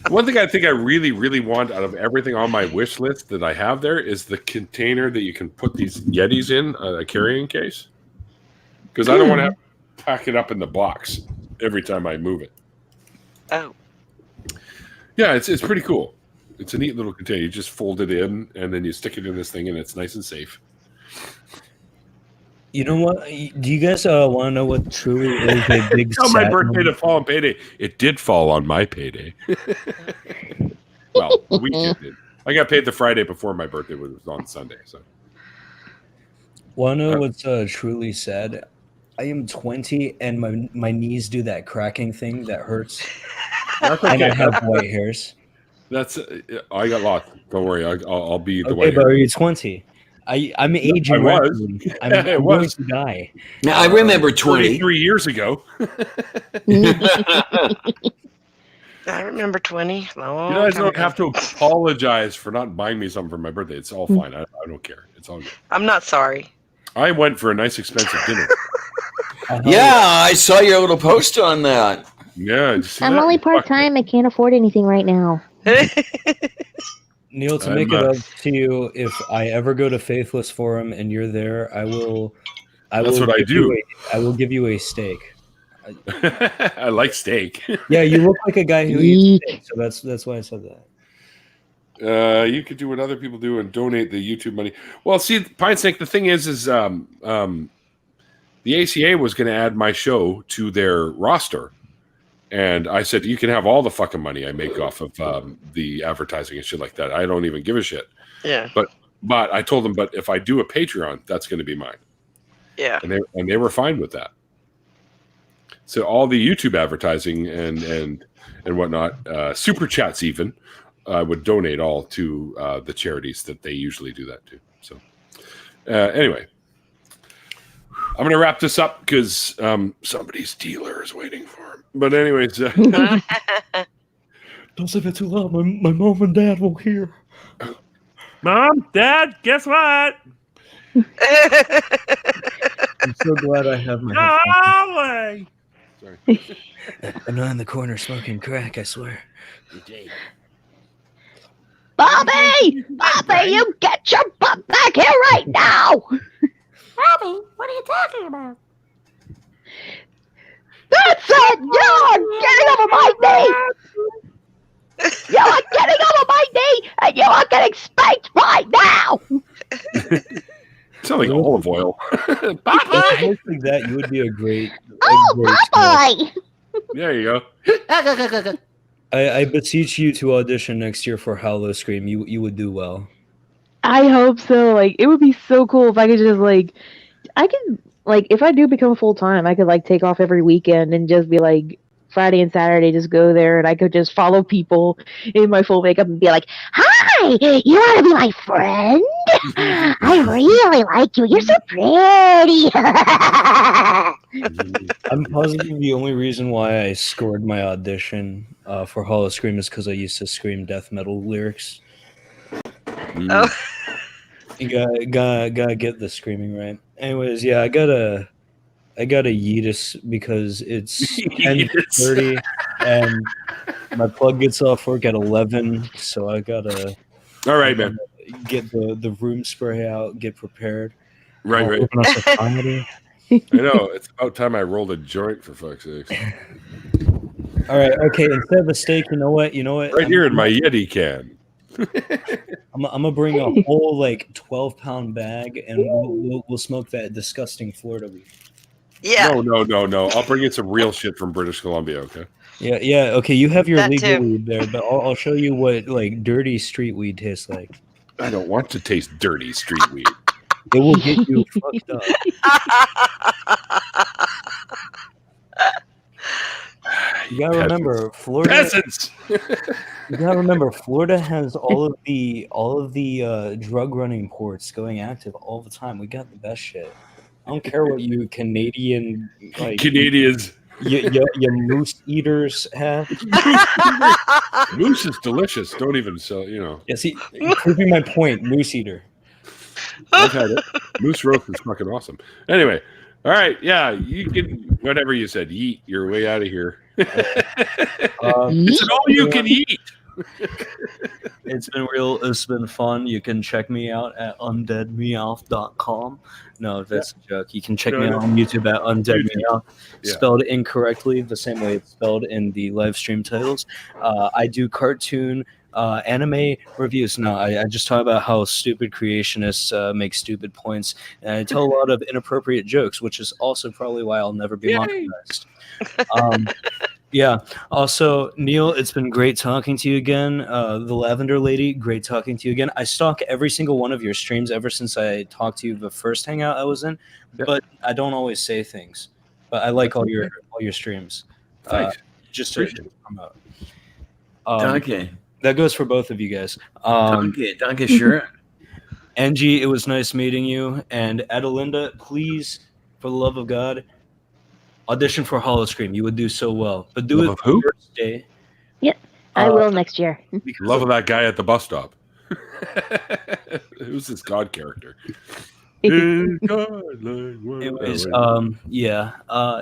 One thing I think I really, really want out of everything on my wish list that I have there is the container that you can put these Yetis in, a carrying case. Because I don't want to have to pack it up in the box every time I move it. Oh. Yeah, it's pretty cool. It's a neat little container. You just fold it in, and then you stick it in this thing, and it's nice and safe. You know what? Do you guys want to know what truly is a big Tell my sad birthday moment? to fall on payday. It did fall on my payday. Well, the weekend did. I got paid the Friday before my birthday was on Sunday. So, Want to know what's truly sad? I am 20 and my knees do that cracking thing that hurts. that's And I okay. have white hairs. That's I got lost. Don't worry. I'll be the Okay, white but hair. are you 20? I'm aging I was. rapidly. I'm It going was. to die. Now, I remember 20. 33 years ago. I remember 20. Long You guys time don't ago. have to apologize for not buying me something for my birthday. It's all fine. I don't care. It's all good. I'm not sorry. I went for a nice, expensive dinner. Yeah, I saw your little post on that. Yeah. Did you see I'm that? only Fuck part time. I can't afford anything right now. Neil, to I'm, make it up to you, if I ever go to Faithless Forum and you're there, I will. That's what I give do. you I will give you a steak. I like steak. Yeah, you look like a guy who eats steak, so that's why I said that. You could do what other people do and donate the YouTube money. Well, see, Pine Snake, the thing is the ACA was going to add my show to their roster. And I said, you can have all the fucking money I make off of the advertising and shit like that. I don't even give a shit. Yeah. But I told them, but if I do a Patreon, that's going to be mine. Yeah. And they were fine with that. So all the YouTube advertising and whatnot, super chats even, would donate all to the charities that they usually do that to. So anyway, I'm going to wrap this up because somebody's dealer is waiting for him. But anyways, Don't say that too loud. My mom and dad will hear. Mom, Dad, guess what? I'm so glad I have my. No way. sorry. I'm not in the corner smoking crack. I swear. Bobby! Bobby, you get your butt back here right now! Bobby, what are you talking about? That's it! You're getting over my knee! You are getting over my knee, and you are getting spanked right now. Sound like olive oil. If it looks like that, you would be a great. Oh, my boy. There you go. I beseech you to audition next year for Hollow Scream. You would do well. I hope so. Like, it would be so cool if I could just if I do become full time, I could take off every weekend and just be like Friday and Saturday, just go there, and I could just follow people in my full makeup and be like, "Hi, you want to be my friend? I really like you. You're so pretty." I'm positive the only reason why I scored my audition for Hollow Scream is because I used to scream death metal lyrics. Oh, You gotta get the screaming right. Anyways, yeah, I gotta yeetus because it's 10:30 and my plug gets off work at 11, so I gotta All right, man. get the room spray out, get prepared. Right. Open us a comedy. I know. It's about time I rolled a joint, for fuck's sake. All right, okay. Instead of a steak, you know what? Right here in my Yeti can. I'm gonna bring a whole 12-pound bag, and we'll smoke that disgusting Florida weed. yeah. No. I'll bring in some real shit from British Columbia, okay? Yeah. Okay, you have your That legal too. weed there, but I'll show you what dirty street weed tastes like. I don't want to taste dirty street weed. It will get you fucked up. You gotta remember, Florida. Peasants. You gotta remember, Florida has all of the drug running ports going active all the time. We got the best shit. I don't care what you Canadian Canadians. you moose eaters have. Moose is delicious. Don't even sell, Yeah, see, proving my point, moose eater. I've had it. Moose roast is fucking awesome. Anyway, all right, yeah, you can whatever you said. Yeet your way out of here. It's an all you can eat. It's been real. It's been fun. You can check me out at undedmeowth.com. No, that's a joke. You can check me out on YouTube at undedmeowth, spelled incorrectly, the same way it's spelled in the live stream titles. I do cartoon anime reviews. No, I just talk about how stupid creationists make stupid points, and I tell a lot of inappropriate jokes, which is also probably why I'll never be monetized. Yeah. Also, Neil, it's been great talking to you again. The Lavender Lady, great talking to you again. I stalk every single one of your streams ever since I talked to you the first hangout I was in, but I don't always say things. But I like all your streams. Thanks. Just to promote. Okay. That goes for both of you guys. Danke, sure. Angie, it was nice meeting you. And Adelinda, please, for the love of God, audition for Hollow Scream. You would do so well. But do Love it of who? the first day. Yep, I will next year. Love of that guy at the bus stop. Who's this god character? Anyways,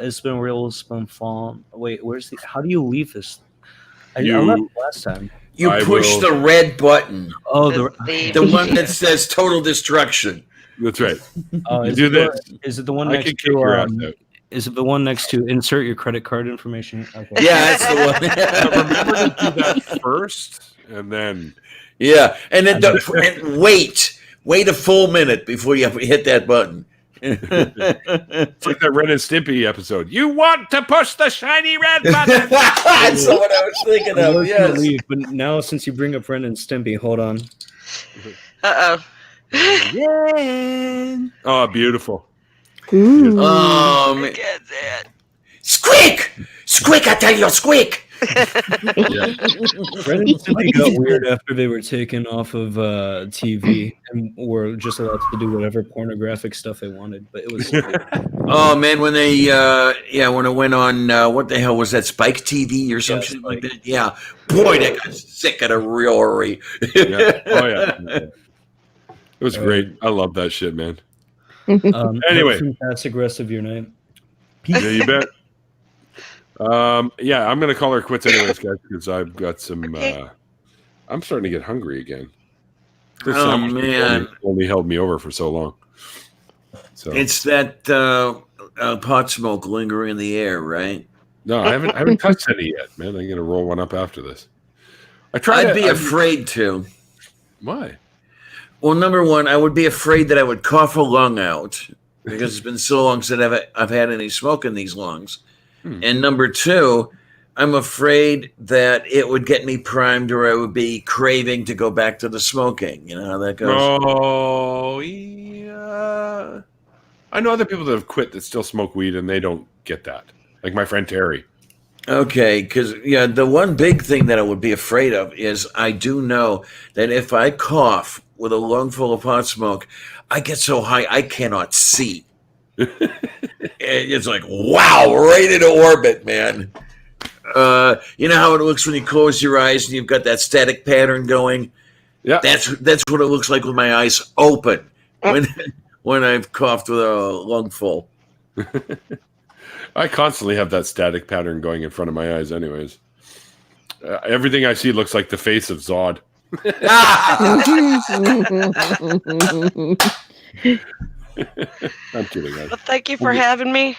it's been real. It's been fun. Wait, how do you leave this? I left last time. You push the red button. Oh, the one that says total destruction. That's right. You do this. Is it the one I next can kick to? your ass out. Is it the one next to insert your credit card information? Okay. Yeah, that's the one. Remember to do that first, and then yeah, and then and wait a full minute before you hit that button. It's like that Ren and Stimpy episode. You want to push the shiny red button? That's what I was thinking of. Yes. Leave, but now, since you bring up Ren and Stimpy, hold on. Yeah. Oh, beautiful. Ooh. I can't say it. Squeak! Squeak! I tell you, squeak! Ren and Stimpy got weird after they were taken off of TV and were just allowed to do whatever pornographic stuff they wanted. But it was. Oh man, when they when it went on what the hell was that, Spike TV or something like that? Yeah, boy, that got sick at a real hurry. Yeah. Oh yeah, it was great. I love that shit, man. Anyway, fantastic rest of your night. Yeah, you bet. Yeah, I'm gonna call her quits anyways, guys, because I've got some. I'm starting to get hungry again. This sandwich man, only held me over for so long. So it's that pot smoke lingering in the air, right? No, I haven't touched any yet, man. I'm gonna roll one up after this. I tried. I'd be afraid to. Why? Well, number one, I would be afraid that I would cough a lung out because it's been so long since I've had any smoke in these lungs. And number two, I'm afraid that it would get me primed or I would be craving to go back to the smoking. You know how that goes? Oh, yeah. I know other people that have quit that still smoke weed and they don't get that. Like my friend Terry. Okay, because the one big thing that I would be afraid of is I do know that if I cough with a lung full of pot smoke, I get so high I cannot see. It's like, wow, right into orbit, man. You know how it looks when you close your eyes and you've got that static pattern going? Yeah, that's what it looks like with my eyes open when I've coughed with a lung full. I constantly have that static pattern going in front of my eyes anyways. Everything I see looks like the face of Zod. I'm kidding. Well, thank you for having me.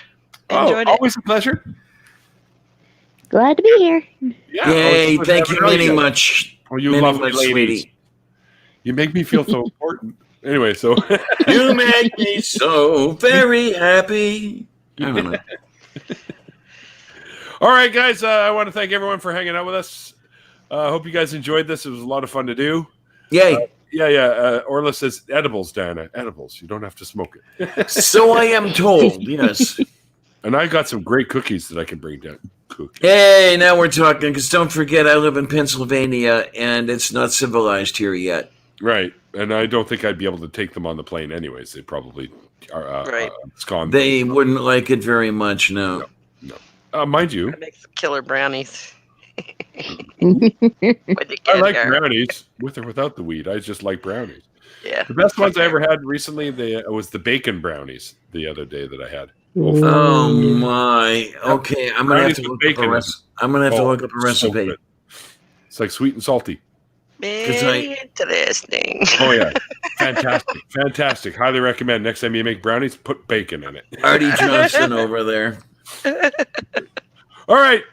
Enjoyed it. Always a pleasure. Glad to be here. Yeah, Yay, thank you very much. Oh, you Many lovely much, ladies. sweetie. You make me feel so important. Anyway, so you make me so very happy. I don't know. All right, guys. I want to thank everyone for hanging out with us. Hope you guys enjoyed this. It was a lot of fun to do. Yay. Orla says edibles, Diana. Edibles. You don't have to smoke it. So I am told, yes. And I got some great cookies that I can bring down. Hey, now we're talking, because don't forget I live in Pennsylvania, and it's not civilized here yet. Right. And I don't think I'd be able to take them on the plane anyways. They probably are abscond. They wouldn't like it very much, no. Mind you. I make some killer brownies. I like brownies, with or without the weed. I just like brownies. Yeah. The best ones I ever had recently was the bacon brownies the other day that I had. Oh my! Okay, I'm gonna have to look up a recipe. I'm gonna have to look up a recipe. So it's like sweet and salty. Interesting. Oh yeah, fantastic! Highly recommend. Next time you make brownies, put bacon in it. Artie Johnson over there. All right,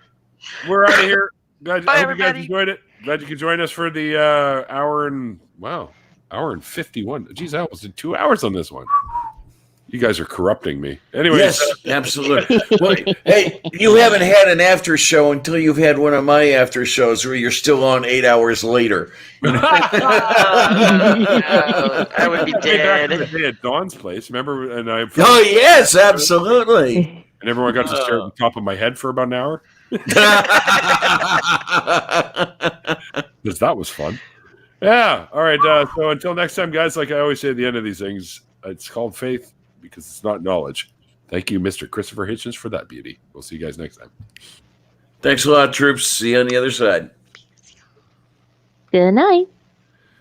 we're out of here. Glad, Bye, I hope you guys everybody. enjoyed it. Glad you could join us for the hour and 51. Geez, I almost did 2 hours on this one. You guys are corrupting me. Anyway, yes, absolutely. Well, hey, you haven't had an after show until you've had one of my after shows where you're still on 8 hours later. I would be dead. Back in the day at Dawn's place, remember? And oh yes, absolutely. And everyone got to stare at the top of my head for about an hour. Because that was fun. Yeah. All right. So until next time, guys, like I always say at the end of these things, it's called faith because it's not knowledge. Thank you, Mr. Christopher Hitchens, for that beauty. We'll see you guys next time. Thanks a lot, troops. See you on the other side. Good night.